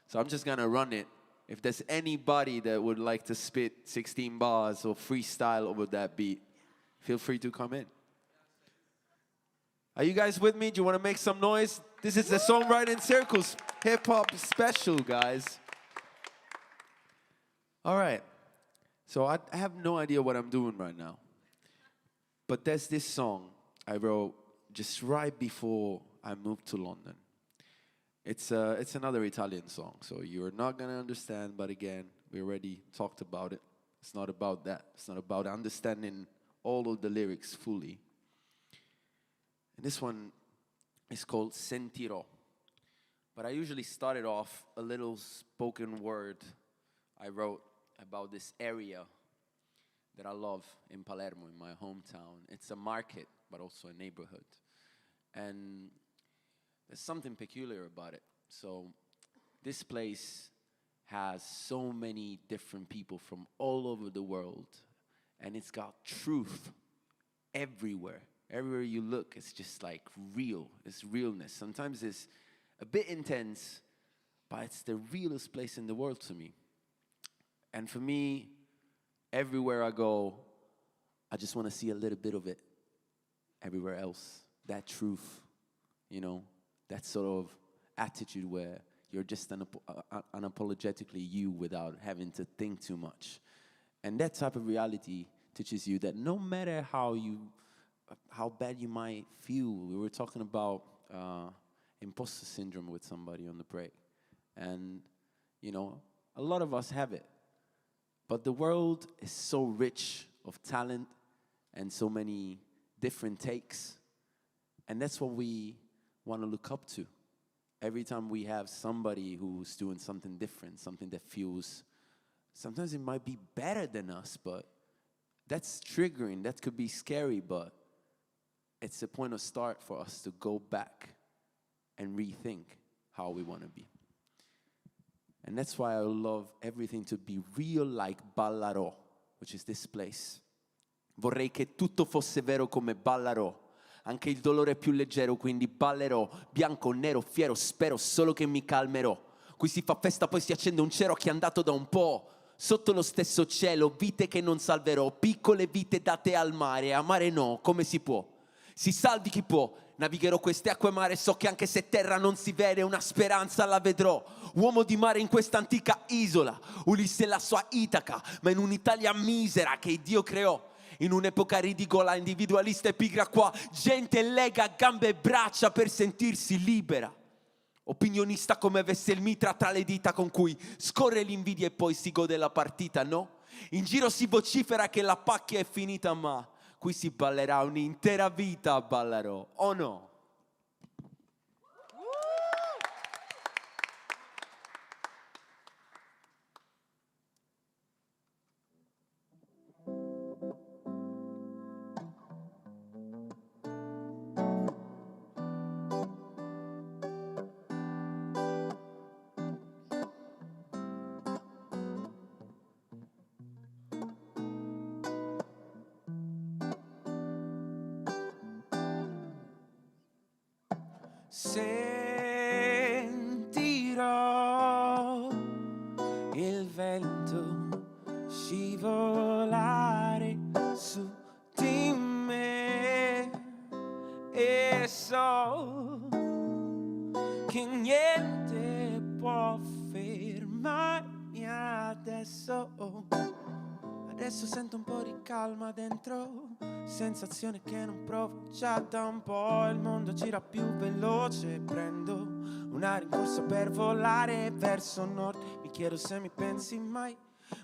so I'm just gonna run it. If there's anybody that would like to spit 16 bars or freestyle over that beat, feel free to come in. Are you guys with me? Do you want to make some noise? This is the Songwriting Circle's hip-hop special, guys. All right. So I have no idea what I'm doing right now. But there's this song I wrote just right before I moved to London. It's another Italian song, so you're not going to understand, but again, we already talked about it. It's not about that. It's not about understanding all of the lyrics fully. And this one is called Sentirò. But I usually started off a little spoken word I wrote about this area that I love in Palermo, in my hometown. It's a market, but also a neighborhood. And there's something peculiar about it. So this place has so many different people from all over the world, and it's got truth everywhere. Everywhere you look, it's just like real. It's realness. Sometimes it's a bit intense, but it's the realest place in the world to me. And for me, everywhere I go, I just want to see a little bit of it everywhere else. That truth, you know, that sort of attitude where you're just unapologetically you without having to think too much. And that type of reality teaches you that no matter how bad you might feel. We were talking about imposter syndrome with somebody on the break. And, you know, a lot of us have it. But the world is so rich of talent and so many different takes. And that's what we want to look up to. Every time we have somebody who's doing something different, something that feels, sometimes it might be better than us, but that's triggering. That could be scary, but it's a point of start for us to go back and rethink how we want to be. And that's why I love everything to be real like Ballarò, which is this place. Vorrei che tutto fosse vero come Ballarò. Anche il dolore è più leggero, quindi ballerò. Bianco, nero, fiero, spero solo che mi calmerò. Qui si fa festa, poi si accende un cero a chi è andato da un po'. Sotto lo stesso cielo, vite che non salverò. Piccole vite date al mare, amare no, come si può? Si salvi chi può, navigherò queste acque mare, so che anche se terra non si vede una speranza la vedrò. Uomo di mare in questa antica isola, Ulisse e la sua Itaca, ma in un'Italia misera che Dio creò. In un'epoca ridicola, individualista e pigra qua, gente lega gambe e braccia per sentirsi libera. Opinionista come avesse il mitra tra le dita con cui scorre l'invidia e poi si gode la partita, no? In giro si vocifera che la pacchia è finita, ma qui si ballerà un'intera vita a Ballarò, o no? Sentirò il vento scivolare su di me e so che niente può fermarmi adesso. Adesso sento un po' di calma dentro, sensazione che non provo già da un po'. Il mondo gira più veloce, prendo una rincorsa per volare verso nord. Mi chiedo se mi pensi mai,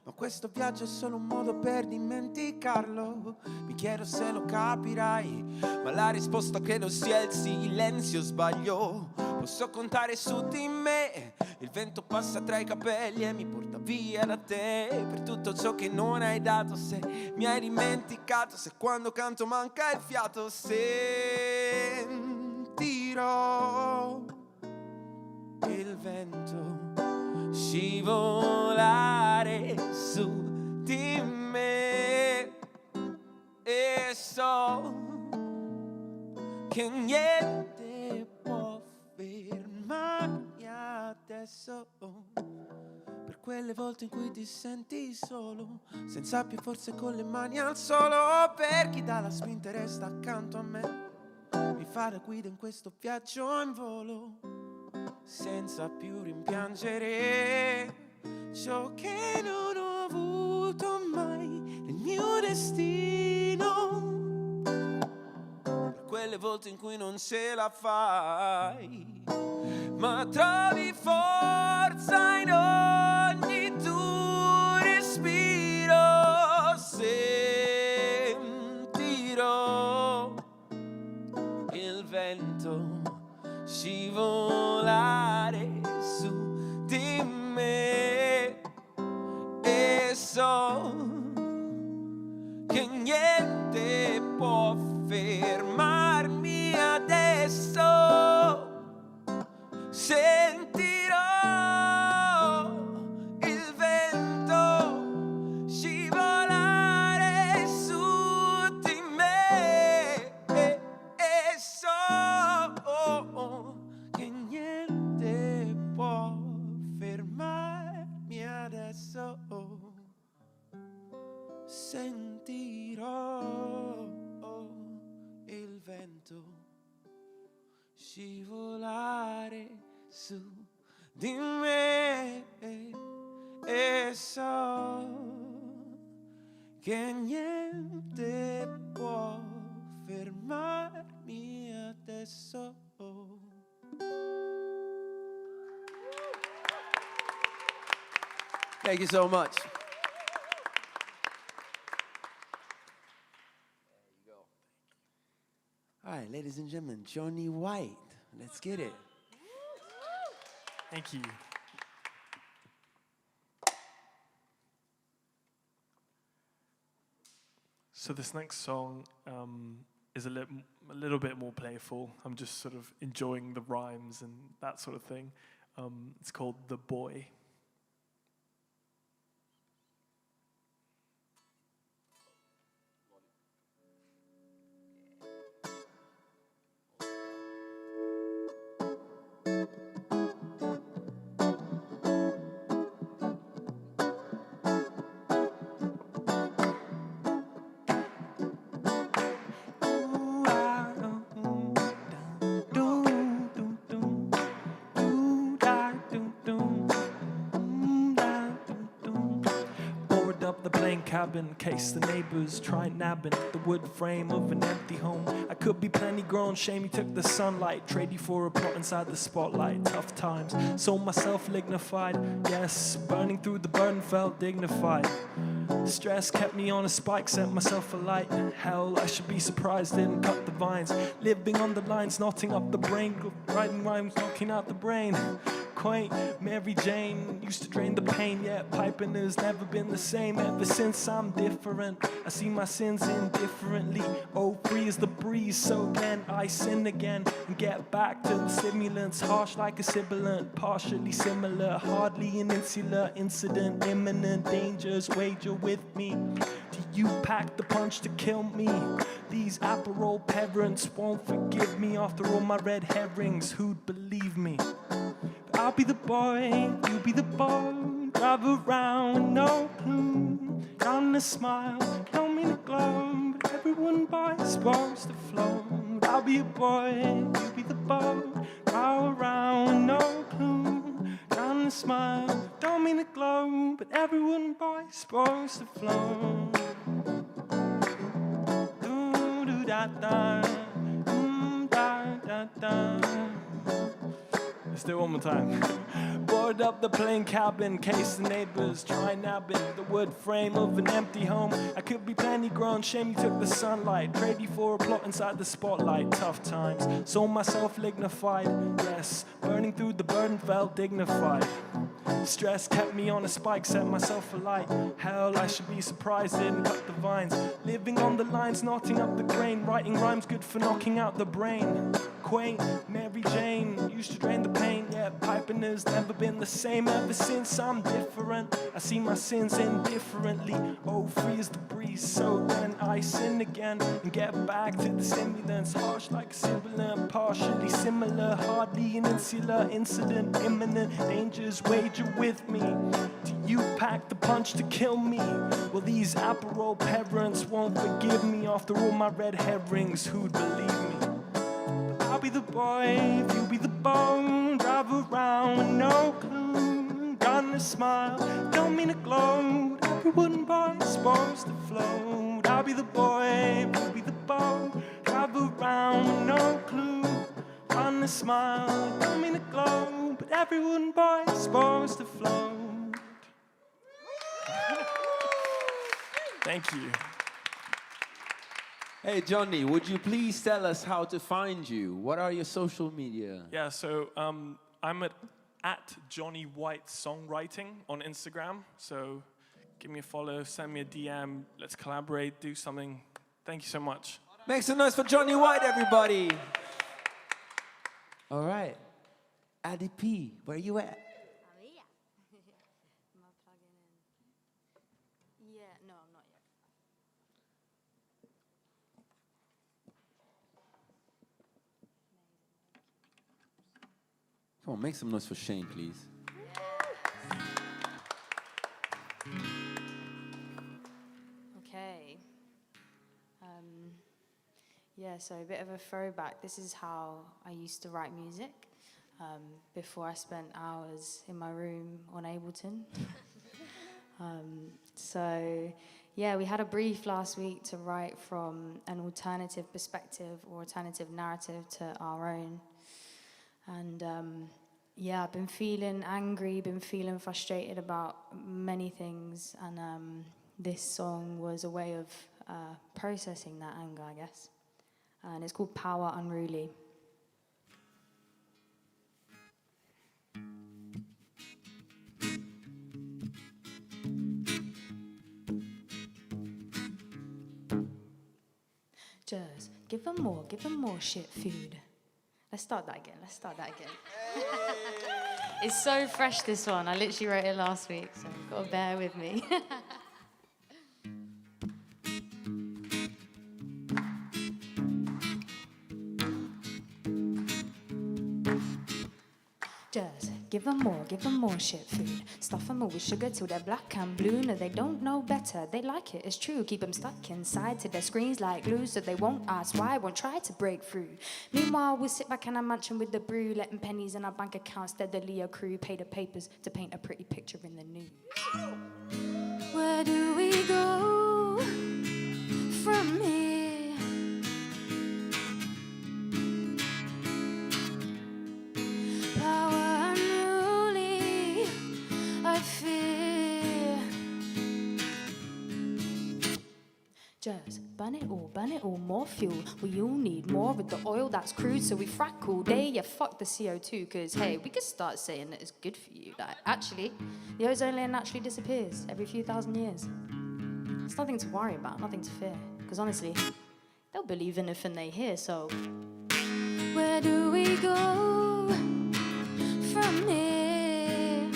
ma questo viaggio è solo un modo per dimenticarlo. Mi chiedo se lo capirai, ma la risposta credo sia il silenzio. Sbaglio, non so contare su di me. Il vento passa tra i capelli e mi porta via da te. Per tutto ciò che non hai dato, se mi hai dimenticato, se quando canto manca il fiato, sentirò il vento scivolare su di me. E so che niente può fermarmi adesso. Per quelle volte in cui ti senti solo, senza più forze con le mani al suolo. Per chi dà la spinta e resta accanto a me, mi fa da guida in questo viaggio in volo, senza più rimpiangere ciò che non ho avuto mai nel mio destino. Per quelle volte in cui non ce la fai, ma trovi forza in ogni tuo respiro. Sentirò il vento scivolare su di me. E so che niente può fermarmi adesso. Sentirò il vento scivolare su di me. E so che niente può fermarmi adesso. Sentirò il vento scivolare su di me. E so che niente può fermarmi adesso. Thank you so much. All right, ladies and gentlemen, Johnny White. Let's get it. Thank you. So this next song is a little bit more playful. I'm just sort of enjoying the rhymes and that sort of thing. It's called The Boy. Cabin, in case the neighbors try nabbing the wood frame of an empty home. I could be plenty grown, shame you took the sunlight, trade you for a plot inside the spotlight. Tough times, sold myself lignified, yes, burning through the burden felt dignified. Stress kept me on a spike, set myself alight. Hell, I should be surprised, didn't cut the vines. Living on the lines, knotting up the brain, writing rhymes, knocking out the brain. Quaint Mary Jane used to drain the pain, yet piping has never been the same. Ever since I'm different, I see my sins indifferently. Oh, free as the breeze, so can I sin again and get back to the stimulants, harsh like a sibilant, partially similar, hardly an insular incident, imminent dangers wager with me. Do you pack the punch to kill me? These Aperol parents won't forgive me after all my red herrings. Who'd believe me? I'll be the boy, you be the boy. Drive around with no clue. Down a smile, don't mean to glow, but everyone boy's supposed to flow. I'll be a boy, you be the boy. Drive around with no clue. Down a smile, don't mean to glow, but everyone boy's supposed to flow. Do do da da, da da da. Let's do it one more time. Board up the plain cabin, case the neighbors try nabbing the wood frame of an empty home. I could be plenty grown, shame you took the sunlight. Prayed you for a plot inside the spotlight. Tough times, saw myself lignified. Yes, burning through the burden felt dignified. Stress kept me on a spike, set myself alight. Hell, I should be surprised, didn't cut the vines. Living on the lines, knotting up the grain. Writing rhymes good for knocking out the brain. Quaint, Mary Jane, used to drain the pain. Yeah, piping has never been the same ever since I'm different. I see my sins indifferently. Oh, free as the breeze, so then I sin again and get back to the stimulants. Harsh like a sibilant, partially similar, hardly an insular incident. Imminent dangers wager with me. Do you pack the punch to kill me? Well, these Aperol parents won't forgive me after all my red herrings. Who'd believe me? I'll be the boy, if you be the bone. Drive around with no clue. Gonna smile, don't mean to gloat. Every wooden boy's supposed to float. I'll be the boy, if you be the bone. Drive around with no clue. Gonna smile, don't mean to gloat. But every wooden boy's supposed to float. Thank you. Hey, Johnny, would you please tell us how to find you? What are your social media? Yeah, so I'm at Johnny White Songwriting on Instagram. So give me a follow, send me a DM, let's collaborate, do something. Thank you so much. Make some noise for Johnny White, everybody. All right. Addy P, where you at? Am I plugging in? Yeah, no, I'm not yet. Come on, make some noise for Shane, please. Okay. Yeah, so a bit of a throwback. This is how I used to write music before I spent hours in my room on Ableton. So, yeah, we had a brief last week to write from an alternative perspective or alternative narrative to our own. And yeah, I've been feeling angry, been feeling frustrated about many things, and this song was a way of processing that anger, I guess. And it's called Power Unruly. Just give them more shit food. Let's start that again. It's so fresh, this one. I literally wrote it last week, so you've got to bear with me. Just give them more shit food. Stuff them all with sugar till they're black and blue. No, they don't know better. They like it, it's true. Keep them stuck inside to their screens like glue, so they won't ask why, won't try to break through. Meanwhile, we'll sit back in our mansion with the brew, letting pennies in our bank account steadily accrue. Pay the papers to paint a pretty picture in the news. Where do we go from here? Power unruly, I fear. Just burn it all, more fuel. We all need more of the oil that's crude, so we frack all day. Yeah, fuck the CO2, cause hey, we could start saying that it's good for you. Like, actually, the ozone layer naturally disappears every few thousand years. It's nothing to worry about, nothing to fear. Cause honestly, they'll believe anything they hear, so where do we go from here?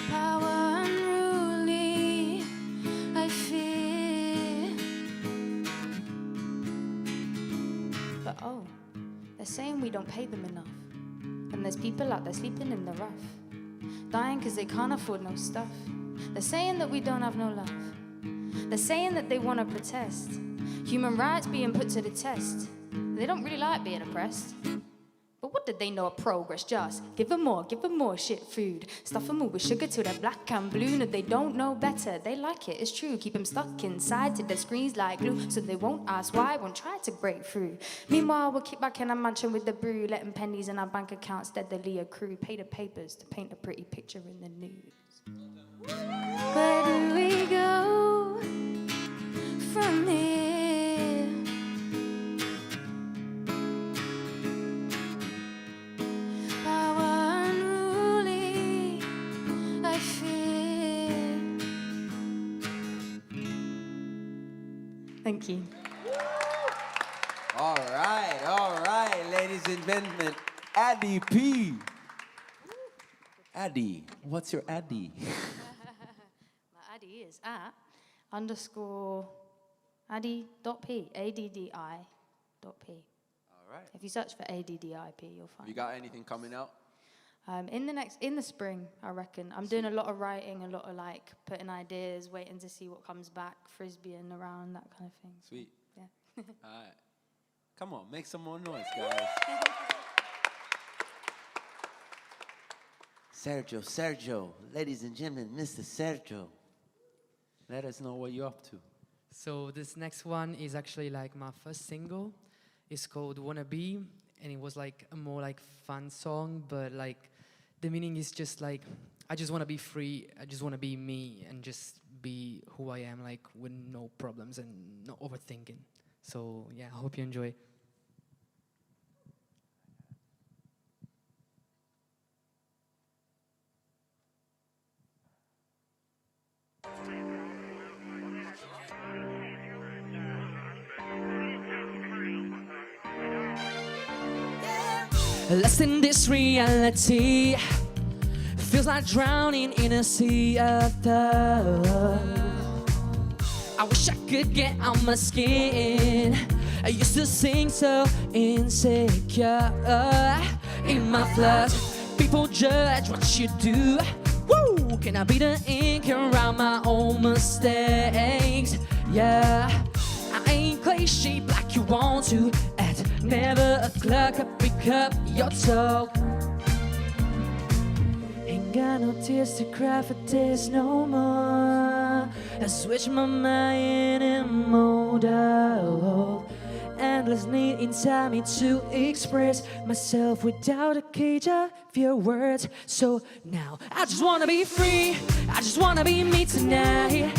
Power unruly, I fear. But oh, they're saying we don't pay them enough. And there's people out there sleeping in the rough, dying because they can't afford no stuff. They're saying that we don't have no love. They're saying that they want to protest human rights being put to the test. They don't really like being oppressed. But But what did they know of progress? Just give them more shit food. Stuff them all with sugar till they're black and blue. No, they don't know better. They like it, it's true. Keep them stuck inside till their screens like glue. So they won't ask why, won't try to break through. Meanwhile, we'll kick back in our mansion with the brew, letting pennies in our bank accounts steadily accrue. Pay the papers to paint a pretty picture in the news. Where do we go from here? Thank you. All right, ladies and gentlemen, Addie P. Addie, what's your Addie? My Addie is at _Addie.p, ADDI.p. All right. If you search for ADDIP, you'll find You got anything coming out? in the spring, I reckon. I'm doing a lot of writing, a lot of like putting ideas, waiting to see what comes back, frisbeeing around, that kind of thing. Sweet. Yeah. All right. Come on, make some more noise, guys. Sergio, ladies and gentlemen, Mr. Sergio. Let us know what you're up to. So this next one is actually like my first single. It's called Wanna Be, and it was like a more like fun song, but like the meaning is just like, I just want to be free, I just want to be me and just be who I am, like with no problems and no overthinking. So yeah, I hope you enjoy. Lost in this reality, feels like drowning in a sea of thought. I wish I could get out my skin. I used to sing so insecure. In my flaws, people judge what you do. Woo! Can I be the ink around my own mistakes? Yeah, I ain't clay shaped like you want to act. Never a clock up, pick up your talk. Ain't got no tears to cry for this no more. I switch my mind and modal. Endless need inside me to express myself without a cage of your words. So now I just wanna be free, I just wanna be me tonight.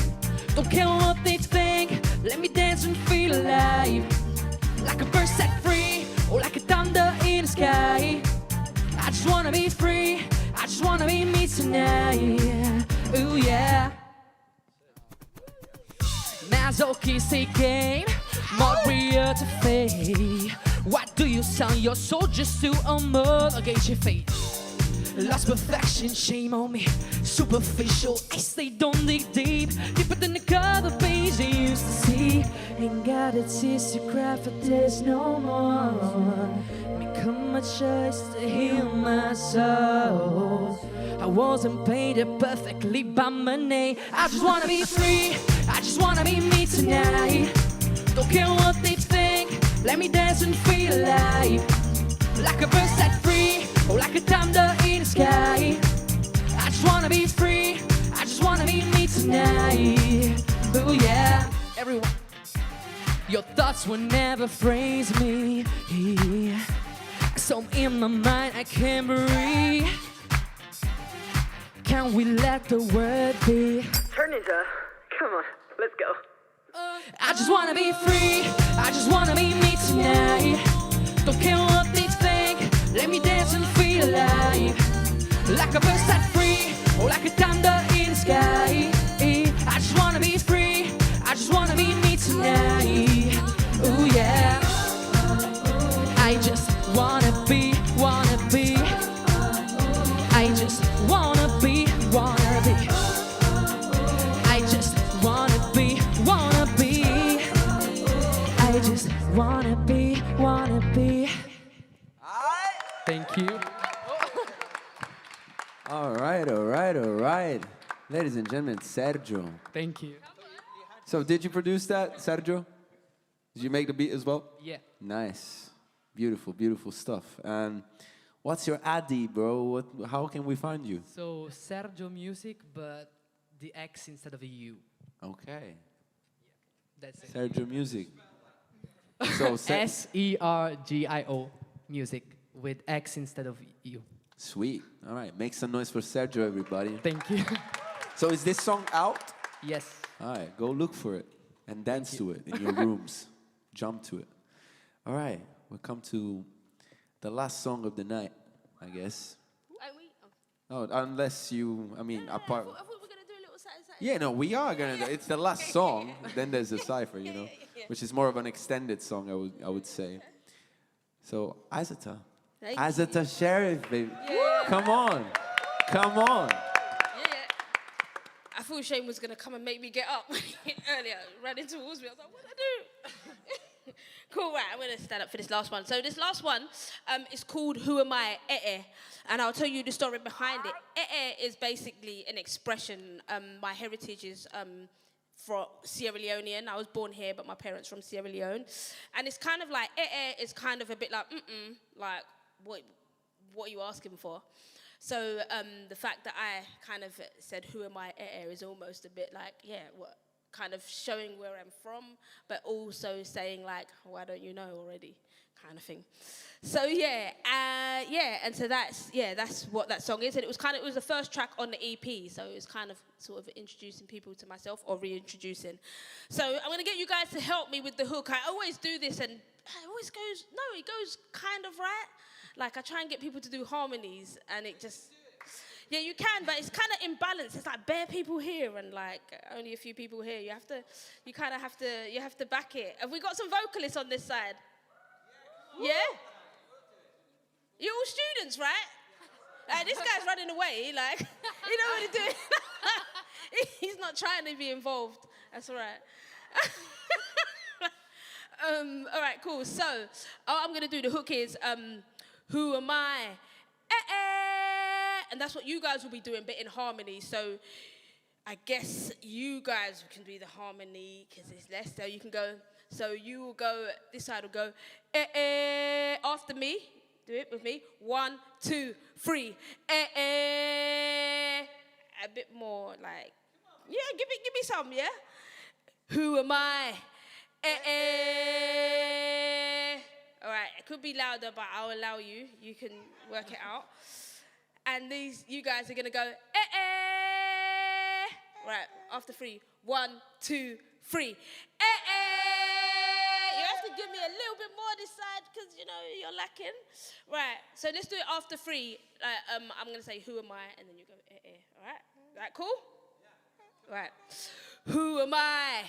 Don't care what they think, let me dance and feel alive. Like a bird set free, or like a thunder in the sky. I just wanna be free, I just wanna be me tonight. Ooh yeah. Masochistic game, more real to fade. Why do you sell your soul just to homologate your fate? Lost perfection, shame on me. Superficial, I stay don't dig deep. Deeper than the cover page I used to see. Ain't got a tears to cry for this no more. Become a choice to heal my soul. I wasn't painted perfectly by my name. I just wanna be free, I just wanna be me tonight. Don't care what they think, let me dance and feel alive. Like a bird set free, or like a thunder in the sky. I just wanna be free, I just wanna be me tonight. Oh yeah, everyone. Your thoughts will never phrase me. So in my mind I can't breathe. Can we let the word be? Turn ninja, come on, let's go. I just wanna be free, I just wanna be me tonight. Don't care what they think, let me dance and feel alive. Like a bird set free, or like a thunder in the sky. I just wanna be free, I just wanna be me tonight. Ooh yeah. I just wanna be. I just wanna be. I just wanna be. I just wanna be. Thank you. All right. Ladies and gentlemen, Sergio. Thank you. So did you produce that, Sergio? Did you make the beat as well? Yeah. Nice. Beautiful, beautiful stuff. And what's your ID, bro? How can we find you? So Sergio Music, but the X instead of a U. Okay. That's it. Sergio Music. So Sergio Music with X instead of U. Sweet. All right. Make some noise for Sergio, everybody. Thank you. So is this song out? Yes. All right. Go look for it and dance to it in your rooms. Jump to it. All right. We'll come to the last song of the night, I guess. Oh, unless you, I mean, apart. I thought we were going to do a little side. Yeah, no, we are gonna. It's the last song. Then there's a cipher, you know, which is more of an extended song, I would say. So Isatta, Isatta Sheriff, baby, come on, come on. I thought Shane was going to come and make me get up earlier. Ran in towards me. I was like, what did I do? Cool, right. I'm going to stand up for this last one. So this last one is called Who Am I? And I'll tell you the story behind it. Is basically an expression. My heritage is from Sierra Leonean. I was born here, but my parents from Sierra Leone. And it's kind of like, is kind of a bit like, like, what are you asking for? So the fact that I kind of said, who am I, is almost a bit like, what, kind of showing where I'm from, but also saying like, why don't you know already, kind of thing. So and so that's what that song is. And it was the first track on the EP, so it was kind of sort of introducing people to myself or reintroducing. So I'm gonna get you guys to help me with the hook. I always do this and it always goes, it goes kind of right. Like, I try and get people to do harmonies, and it just... Yeah, you can, but it's kind of imbalanced. It's like bare people here and, like, only a few people here. You have to back it. Have we got some vocalists on this side? Yeah? You're all students, right? This guy's running away, like, you know what he's doing. He's not trying to be involved. That's all right. All right, cool. So, all I'm going to do, the hook is... who am I? And that's what you guys will be doing, but in harmony. So I guess you guys can do the harmony because it's less. So you can go. So you will go. This side will go. After me. Do it with me. 1, 2, 3. A bit more like. Yeah, give me some. Yeah. Who am I? All right, it could be louder, but I'll allow you. You can work it out. And you guys are gonna go, Right, after 3. 1, 2, 3. You have to give me a little bit more this side, because, you're lacking. Right, so let's do it after 3. I'm gonna say, who am I? And then you go, all right? Right, cool? Yeah. Right. Who am I?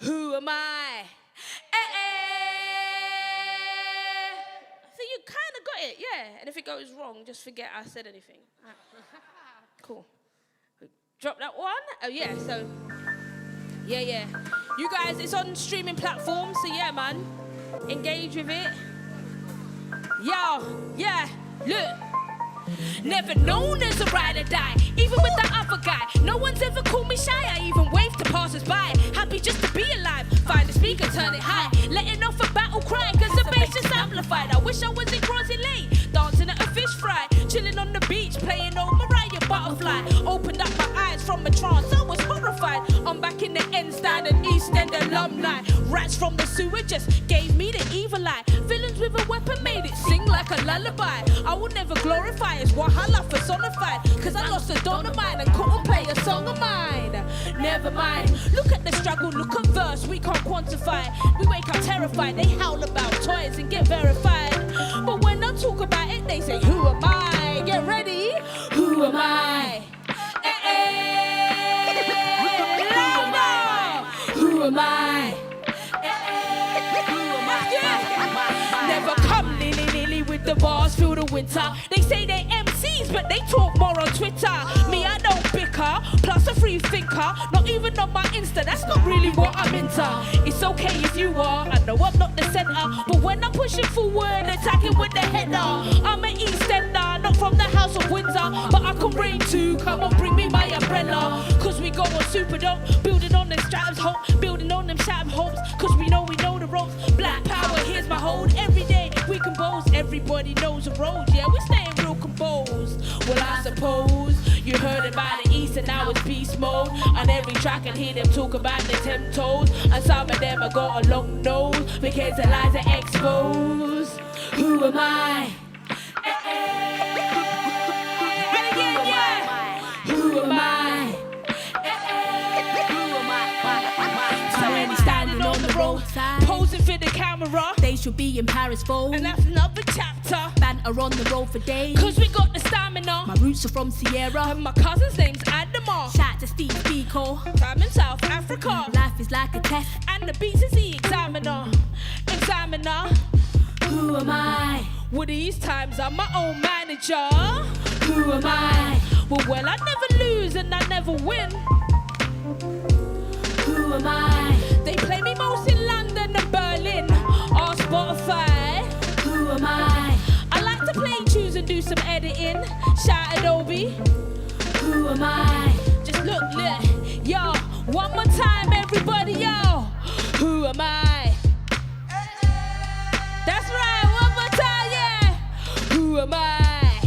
Who am I? I think you kind of got it, yeah. And if it goes wrong, just forget I said anything. Right. Cool. Drop that one. Oh, yeah, so, yeah. You guys, it's on streaming platforms, so yeah, man. Engage with it. Yo, yeah, look. Never known as a ride or die, even with that other guy. No one's ever called me shy, I even wave to passers-by. Happy just to be alive, find the speaker, turn it high. Letting off a battle cry, cause the bass just amplified. I wish I was in Crossy Lane, dancing at a fish fry. Chilling on the beach, playing old Mariah Butterfly. Opened up my eyes from a trance, I was horrified. I'm back in the end stand and East End alumni. Rats from the sewer just gave me the evil eye. Villains with a weapon made it sing like a lullaby. I will never glorify as Wahala personified, cause I lost a don of mine and couldn't play a song of mine. Never mind, look at the struggle, look at verse, we can't quantify. We wake up terrified, they howl about toys and get verified. But when I talk about it, they say, who am I? Get ready, who am I? Who am I? Never come lily with the bars through the winter. They say they MCs, but they talk more on Twitter. Me, I don't bicker, plus a free thinker. Not even on my Insta, that's not really what I'm into. It's okay if you are, I know I'm not the center. But when I'm pushing forward, attacking with the header, I'm an East Ender, not from the House of Windsor, but I can rain too. Come on, bring me my umbrella. Cause we go on super dope, building on them straps, hope, building on them stab hopes. Cause we know the ropes. Black power, here's my hold. Every day we compose, everybody knows the road. Yeah, we staying real composed. Well, I suppose you heard about the East and now it's beast mode. On every track I hear them talk about the 10 toes. And some of them I got a long nose because the lies are exposed. Who am I? And again, yeah. Who am I? So many standing on the roadside, posing for the camera. They should be in Paris for. And that's another chapter. Banter on the road for days. Cause we got the stamina. My roots are from Sierra. And my cousin's name's Adama. Shout to Steve Biko. I'm in South Africa. Life is like a test. And the beats is the examiner. Who am I? Well, these times I'm my own manager. Who am I? Well, I never lose and I never win. Who am I? They play me most in London and Berlin. Or Spotify. Who am I? I like to play tunes and do some editing. Shout Adobe. Who am I? Just look, yo. One more time, everybody, yo. Who am I? That's right, one more time, yeah. Who am I?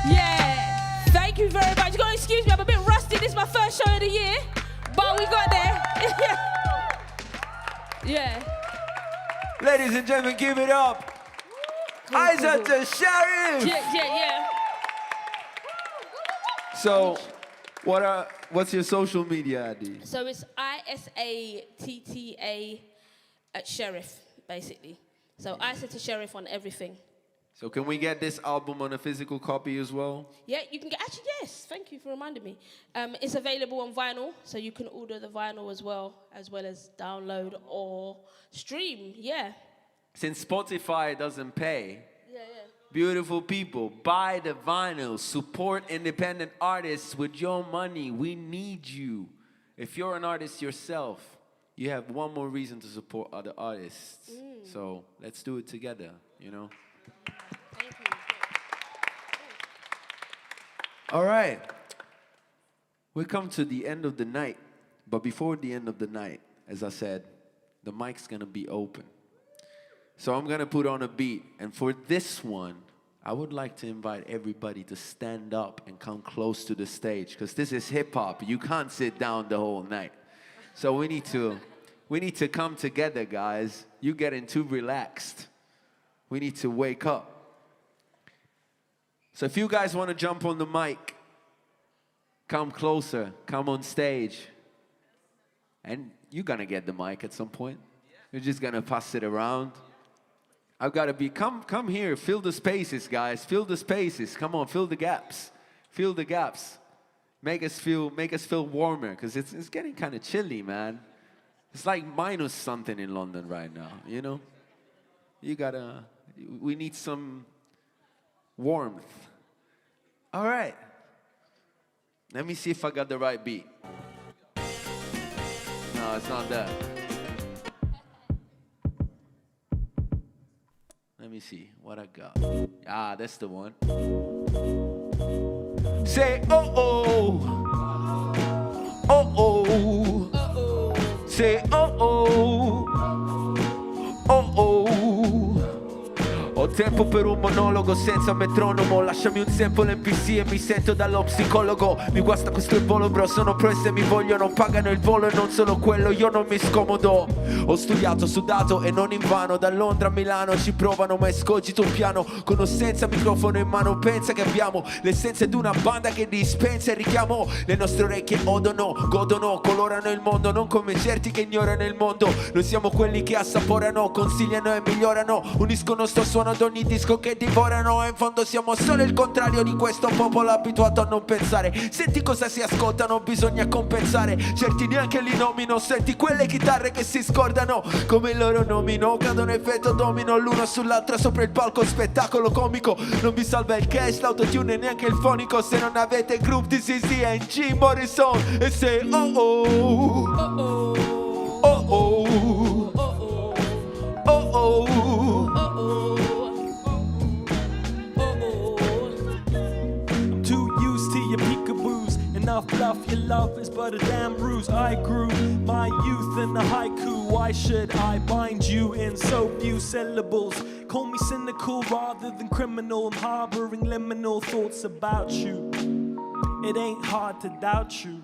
Yeah. Thank you very much. You gotta excuse me, I'm a bit rusty. This is my first show of the year, but we got there. Yeah. Ladies and gentlemen, give it up. Isatta Sheriff. Yeah. So, what's your social media ID? So it's ISATTA at Sheriff, basically. So Isatta Sheriff on everything. So can we get this album on a physical copy as well? Yeah, you can get, actually, yes, thank you for reminding me. It's available on vinyl, so you can order the vinyl as well as download or stream, yeah. Since Spotify doesn't pay, Yeah. beautiful people, buy the vinyl, support independent artists with your money. We need you. If you're an artist yourself, you have one more reason to support other artists. So let's do it together, you know? Thank you. All right. We come to the end of the night. But before the end of the night, as I said, the mic's going to be open. So I'm going to put on a beat. And for this one, I would like to invite everybody to stand up and come close to the stage. Because this is hip-hop. You can't sit down the whole night. So we need to come together, guys. You're getting too relaxed. We need to wake up. So if you guys want to jump on the mic, come closer, come on stage. And you're going to get the mic at some point. You're just going to pass it around. I've got to be, come here, fill the spaces, guys. Fill the spaces. Come on, fill the gaps. Fill the gaps. Make us feel warmer, because it's getting kind of chilly, man. It's like minus something in London right now, you know? We need some warmth. All right. Let me see if I got the right beat. No, it's not that. Let me see what I got. Ah, that's the one. Say, oh-oh. Oh-oh. Say, oh-oh. Oh-oh. Ho tempo per un monologo senza metronomo. Lasciami un sample NPC e mi sento dallo psicologo. Mi guasta questo il volo, bro. Sono pro e se mi vogliono pagano il volo. E non solo quello, io non mi scomodo. Ho studiato, sudato e non invano. Da Londra a Milano ci provano, ma escogito un piano. Con o senza microfono in mano. Pensa che abbiamo l'essenza di una banda che dispensa il richiamo. Le nostre orecchie odono, godono, colorano il mondo. Non come certi che ignorano il mondo. Noi siamo quelli che assaporano, consigliano e migliorano. Uniscono sto suono ad ogni disco che divorano. E in fondo siamo solo il contrario di questo popolo abituato a non pensare. Senti cosa si ascoltano, bisogna compensare. Certi neanche li nomino. Senti quelle chitarre che si scordano come il loro nomino. Cadono effetto domino l'uno sull'altra sopra il palco, spettacolo comico. Non vi salva il cash, l'autotune e neanche il fonico. Se non avete group di CC and G Morrison. E se oh oh oh oh oh oh oh oh. enough bluff. Your love is but a damn ruse. I grew my youth in the haiku. Why should I bind you in so few syllables? Call me cynical rather than criminal. I'm harboring liminal thoughts about you. It ain't hard to doubt you,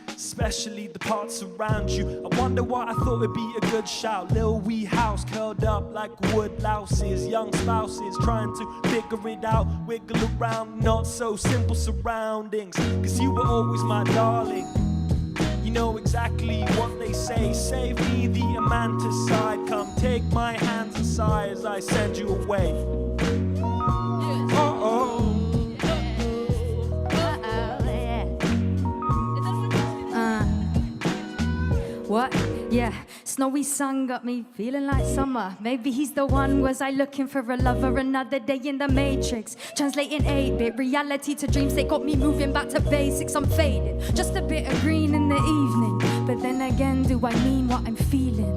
especially the parts around you. I wonder why I thought it'd be a good shout. Little wee house curled up like wood louses. Young spouses trying to figure it out. Wiggle around not so simple surroundings. Cause you were always my darling. You know exactly what they say. Save me the amanticide. Come take my hands and sigh as I send you away. Uh-oh. What? Yeah, snowy sun got me feeling like summer. Maybe he's the one. Was I looking for a lover? Another day in the matrix, translating 8-bit reality to dreams. They got me moving back to basics. I'm faded, just a bit of green in the evening. But then again, do I mean what I'm feeling?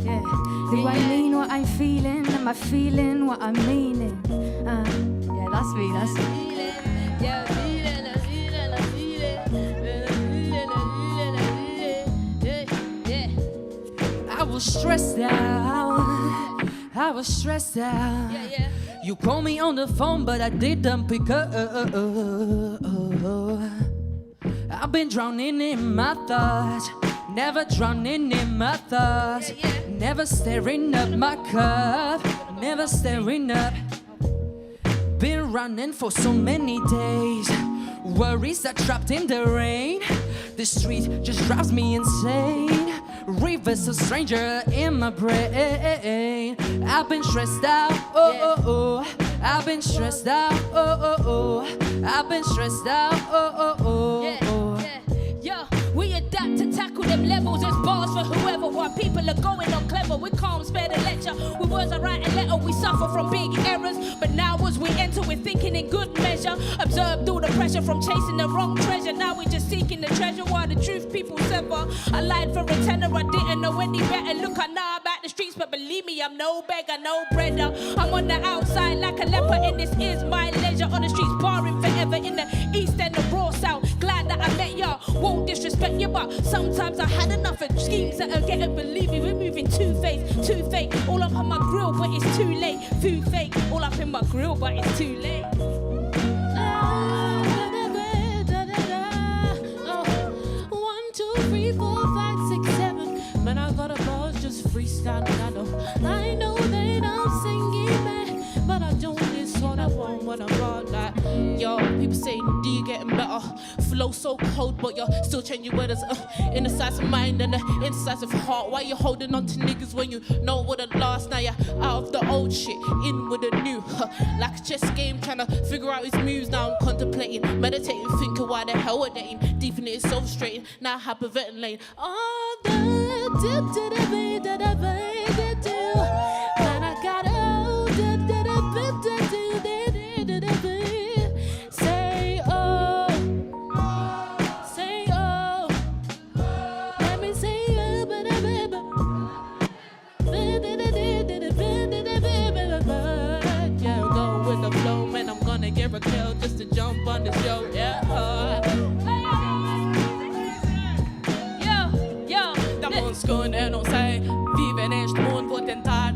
Yeah. Do I mean what I'm feeling? Am I feeling what I'm meaning? Yeah, that's me, that's me. I was stressed out. I was stressed out. You called me on the phone, but I didn't pick up. I've been drowning in my thoughts, never drowning in my thoughts, never staring up my cup, never staring up. Been running for so many days, worries are trapped in the rain. The street just drives me insane. Rivers a stranger in my brain. I've been stressed out, oh oh oh. I've been stressed out, oh oh oh. I've been stressed out, oh oh oh. Yo, we adapt to tackle them levels. There's bars for whoever. While people are going on clever, we can't spare the lecture. With words I write a letter, we suffer from big errors. But now as we enter, we're thinking in good measure. Observed all the pressure from chasing the wrong treasure. Now we're just seeking the treasure while the truth people sever. I lied for a tenner, I didn't know any better. Look, I know about the streets, but believe me, I'm no beggar, no breader. I'm on the outside like a leper, and this is my leisure. On the streets, barring forever in the east and the raw south. Glad that I met ya, won't disrespect you, but sometimes I had enough of schemes that are getting. Believe me, we're moving too fake. All up on my grill, but it's too late. Food fake, all up in my grill, but it's too late. 1, 2, 3, 4, 5, 6, 7. Man, I got a buzz just freestyling. I know they don't sing it, man, but I don't this what I want when I'm wrong. Like, yo, people say, do you getting better? Flow so cold, but you're still changing weathers. Indecisive mind and the indecisive heart. Why you holding on to niggas when you know what it last? Now you're out of the old shit, in with the new. Like a chess game, trying to figure out his moves. Now I'm contemplating, meditating, thinking why the hell we're dating. Deep in it, it's so frustrating. Now hyperventilating. All the dip to the beat that I made do. Man, I got all the bit to do. Say oh, say oh. Let me say oh, baby. Yeah, go with the flow, man. I'm gonna give a kill just to jump on the show. Yeah. Sekunder não sei, viver neste mundo vou tentar.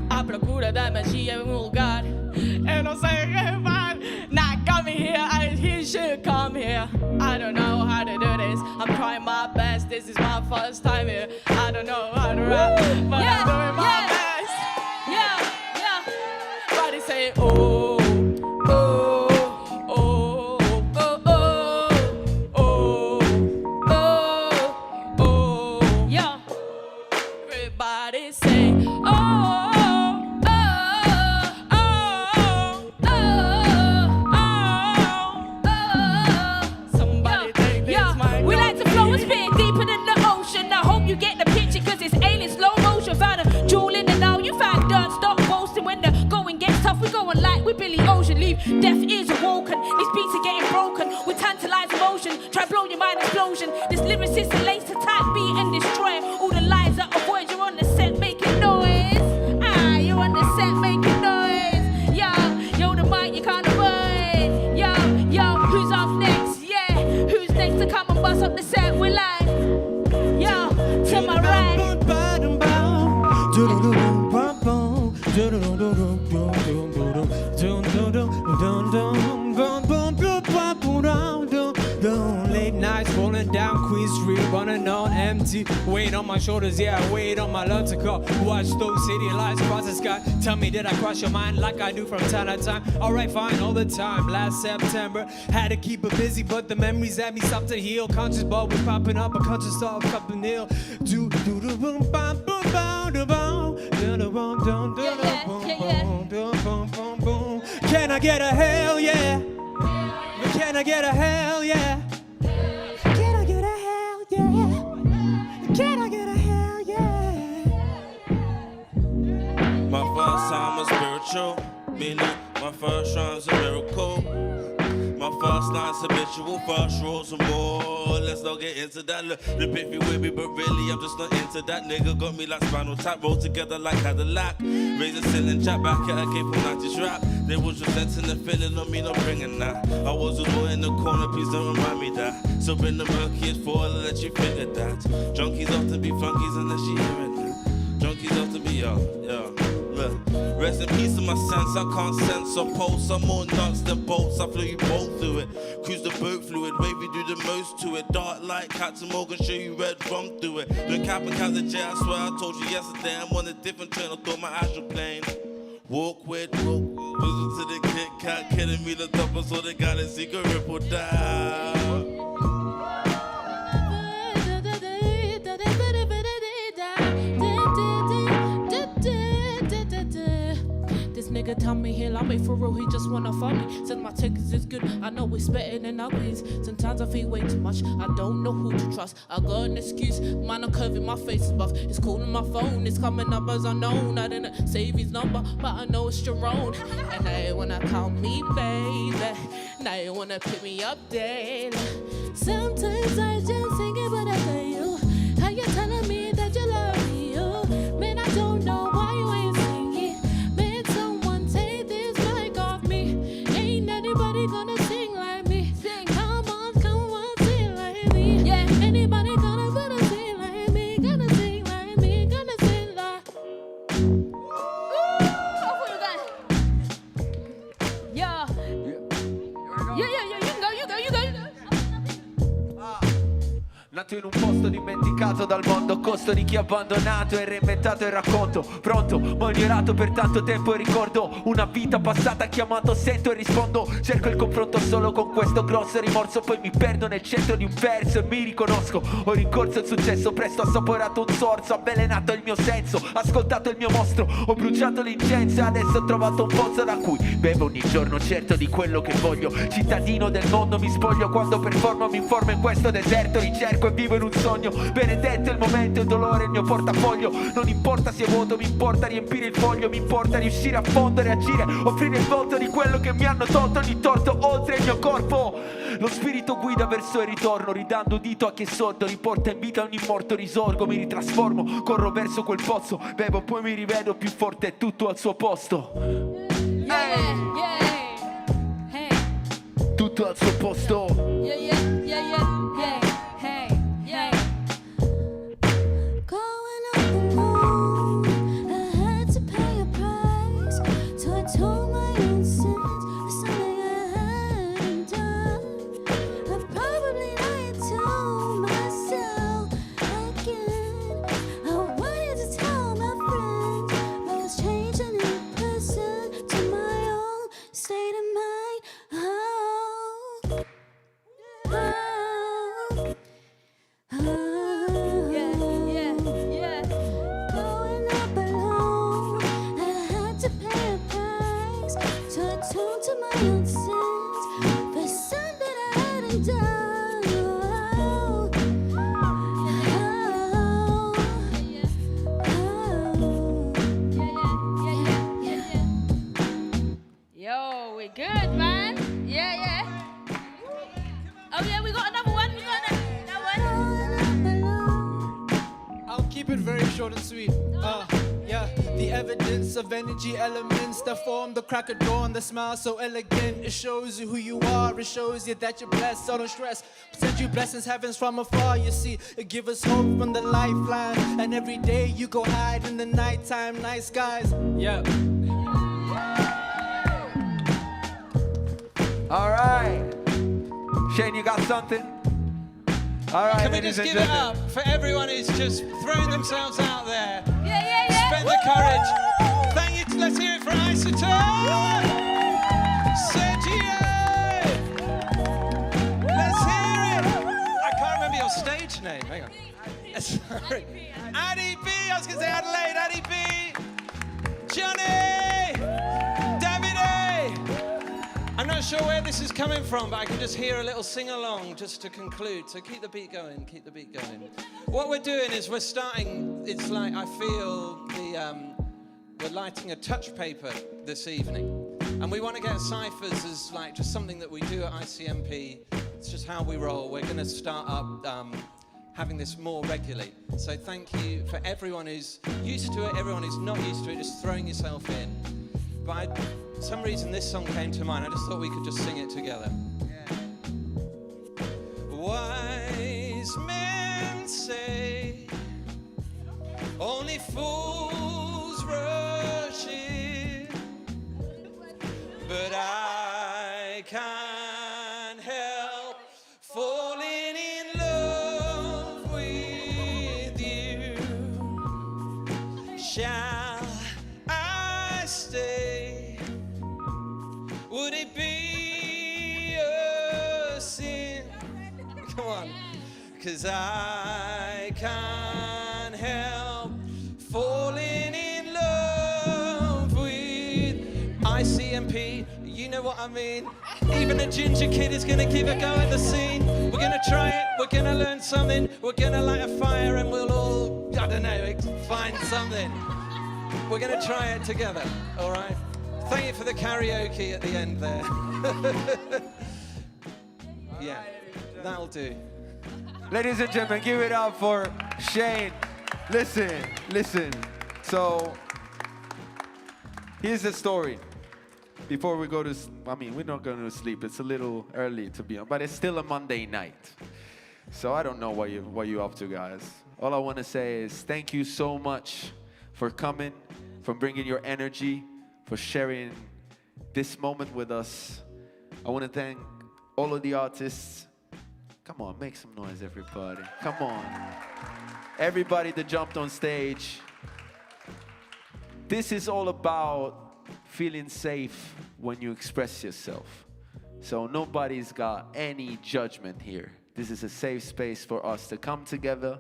À procura da magia em um lugar. Eu não sei o que vai. Not coming here, he should come here. I don't know how to do this. I'm trying my best. This is my first time here. I don't know how to rap, but I'm doing my best. Body say oh. Death is awoken, these beats are getting broken with tantalized emotion. Try blow your mind explosion. This lyricist is laced to type beat and destroy all the lies that avoid. You're on the set making noise. You're on the set making noise. Yo, the mic you can't avoid. Yo, who's up next? Yeah. Late nights rolling down Queen Street, running on empty. Weight on my shoulders, yeah, weight on my love to call. Watch those city lights cross the sky. Tell me, did I cross your mind like I do from time to time? Alright, fine, all the time. Last September, had to keep it busy, but the memories at me stopped to heal. Conscious ball was popping up, a conscious thought cup and ill. Do do do boom bam boom bam do boom do do boom do do boom do boom boom boom. Can I get a hell yeah? Can I get a hell yeah? Can I get a hell yeah? Can I get a hell yeah? My first time was spiritual, meaning my first rhyme's a miracle. My first nine's habitual, first rules and more. Let's not get into that. Look, the bit me with me, but really I'm just not into that. Nigga got me like Spinal Tap, roll together like Cadillac. Raise a ceiling, jack back at a came from 90s rap. They was resenting the feeling on me, not bringing that. I was a boy in the corner, please don't remind me that. So bring the murkiest for I'll let you figure that. Junkies often be flunkies unless you hearing that. Junkies often be yo. Look, rest in peace in my sense, I can't sense or pulse. I'm more nuts than bolts, I flew you both through it. Cruise the boat fluid, wavy do the most to it. Dark like Captain Morgan, show you red rum through it. Don't cap and count the J, I swear I told you yesterday. I'm on a different train, I thought my astral plane. Walk with, whistle to the Kit Kat, kidding me the top, so they got a secret ripple down. This nigga tell me he'll love me for real, he just wanna fuck me. Says my tickets is good, I know we spittin' in uglies. Sometimes I feel way too much, I don't know who to trust. I got an excuse, mine I'm curving, my face is buff. It's calling my phone, it's coming up as unknown. I didn't save his number, but I know it's Jerome. And now you wanna call me baby, now you wanna pick me up daily. Sometimes I just think about it for you. How you telling me that you love me, you? Man, I don't know why you ain't singing. Man, someone take this mic off me. Ain't anybody gonna sing like me. Come on, sing like me. Yeah, anybody gonna sing like me. Gonna sing like me, gonna sing like. Ooh, I thought you guys. Yeah. Yeah, you can go. Nato in un posto dimenticato dal mondo, costo di chi ha abbandonato e reinventato il racconto. Pronto, ma ho ignorato per tanto tempo e ricordo una vita passata chiamato, sento e rispondo. Cerco il confronto solo con questo grosso rimorso, poi mi perdo nel centro di un verso e mi riconosco. Ho rincorso il successo, presto ho assaporato un sorso, avvelenato il mio senso, ascoltato il mio mostro. Ho bruciato l'incenso e adesso ho trovato un pozzo da cui bevo ogni giorno, certo di quello che voglio. Cittadino del mondo, mi spoglio quando performo, mi informo in questo deserto, ricerco e vivo in un sogno. Benedetto il momento, il dolore, il mio portafoglio. Non importa se è vuoto, mi importa riempire il foglio. Mi importa riuscire a fondo, reagire, offrire il volto di quello che mi hanno tolto. Ogni torto oltre il mio corpo. Lo spirito guida verso il ritorno, ridando udito a chi è sordo. Riporta in vita ogni morto, risorgo, mi ritrasformo. Corro verso quel pozzo, bevo poi mi rivedo più forte, è tutto al suo posto. Tutto al suo posto. evidence of energy elements that form the crack of dawn. The smile so elegant, it shows you who you are. It shows you that you're blessed, so don't stress. Send you blessings, heavens from afar. You see, it gives us hope from the lifeline. And every day you go hide in the nighttime, night skies. Yeah. All right. Shane, you got something? All right, Can we just give it up for everyone who's just throwing themselves out there? Yeah. Spend the courage. Thank you. Let's hear it for Isatta. Sergio. Let's hear it. I can't remember your stage name. Hang on. Sorry. Addie B. I was going to say Adelaide. Addie B. Johnny. Davide. I'm not sure where this is coming from, but I can just hear a little sing-along just to conclude. So keep the beat going, keep the beat going. What we're doing is we're starting, it's like I feel we're lighting a touch paper this evening. And we want to get ciphers as like just something that we do at ICMP. It's just how we roll. We're going to start up having this more regularly. So thank you for everyone who's used to it, everyone who's not used to it, just throwing yourself in. But for some reason this song came to mind. I just thought we could just sing it together. Wise men say only fools rush in, but I can't help falling in love with you. Shall I stay? Would it be a sin? Come on. 'Cause I can't help falling in love with ICMP. You know what I mean? Even a ginger kid is gonna give a go at the scene. We're gonna try it, we're gonna learn something, we're gonna light a fire and we'll all, I don't know, find something. We're gonna try it together, all right? Thank you for the karaoke at the end there. Yeah, that'll do. Ladies and gentlemen, give it up for Shane. Listen. So, here's the story. Before we go to, we're not going to sleep. It's a little early to be on, but it's still a Monday night. So I don't know what you up to, guys. All I want to say is thank you so much for coming, for bringing your energy, for sharing this moment with us. I want to thank all of the artists. Come on, make some noise, everybody. Come on. Everybody that jumped on stage. This is all about feeling safe when you express yourself. So nobody's got any judgment here. This is a safe space for us to come together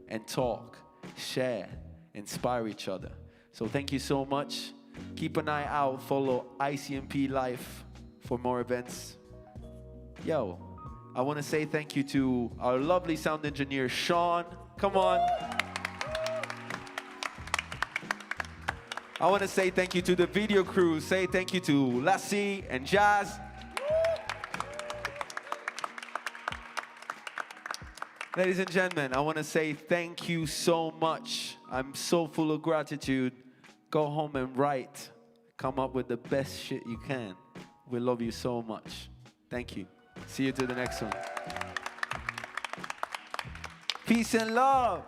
and talk, share, inspire each other. So thank you so much. Keep an eye out, follow ICMP Life for more events. Yo, I want to say thank you to our lovely sound engineer, Sean. Come on. I want to say thank you to the video crew. Say thank you to Lassie and Jazz. Ladies and gentlemen, I want to say thank you so much. I'm so full of gratitude. Go home and write. Come up with the best shit you can. We love you so much. Thank you. See you to the next one. Peace and love.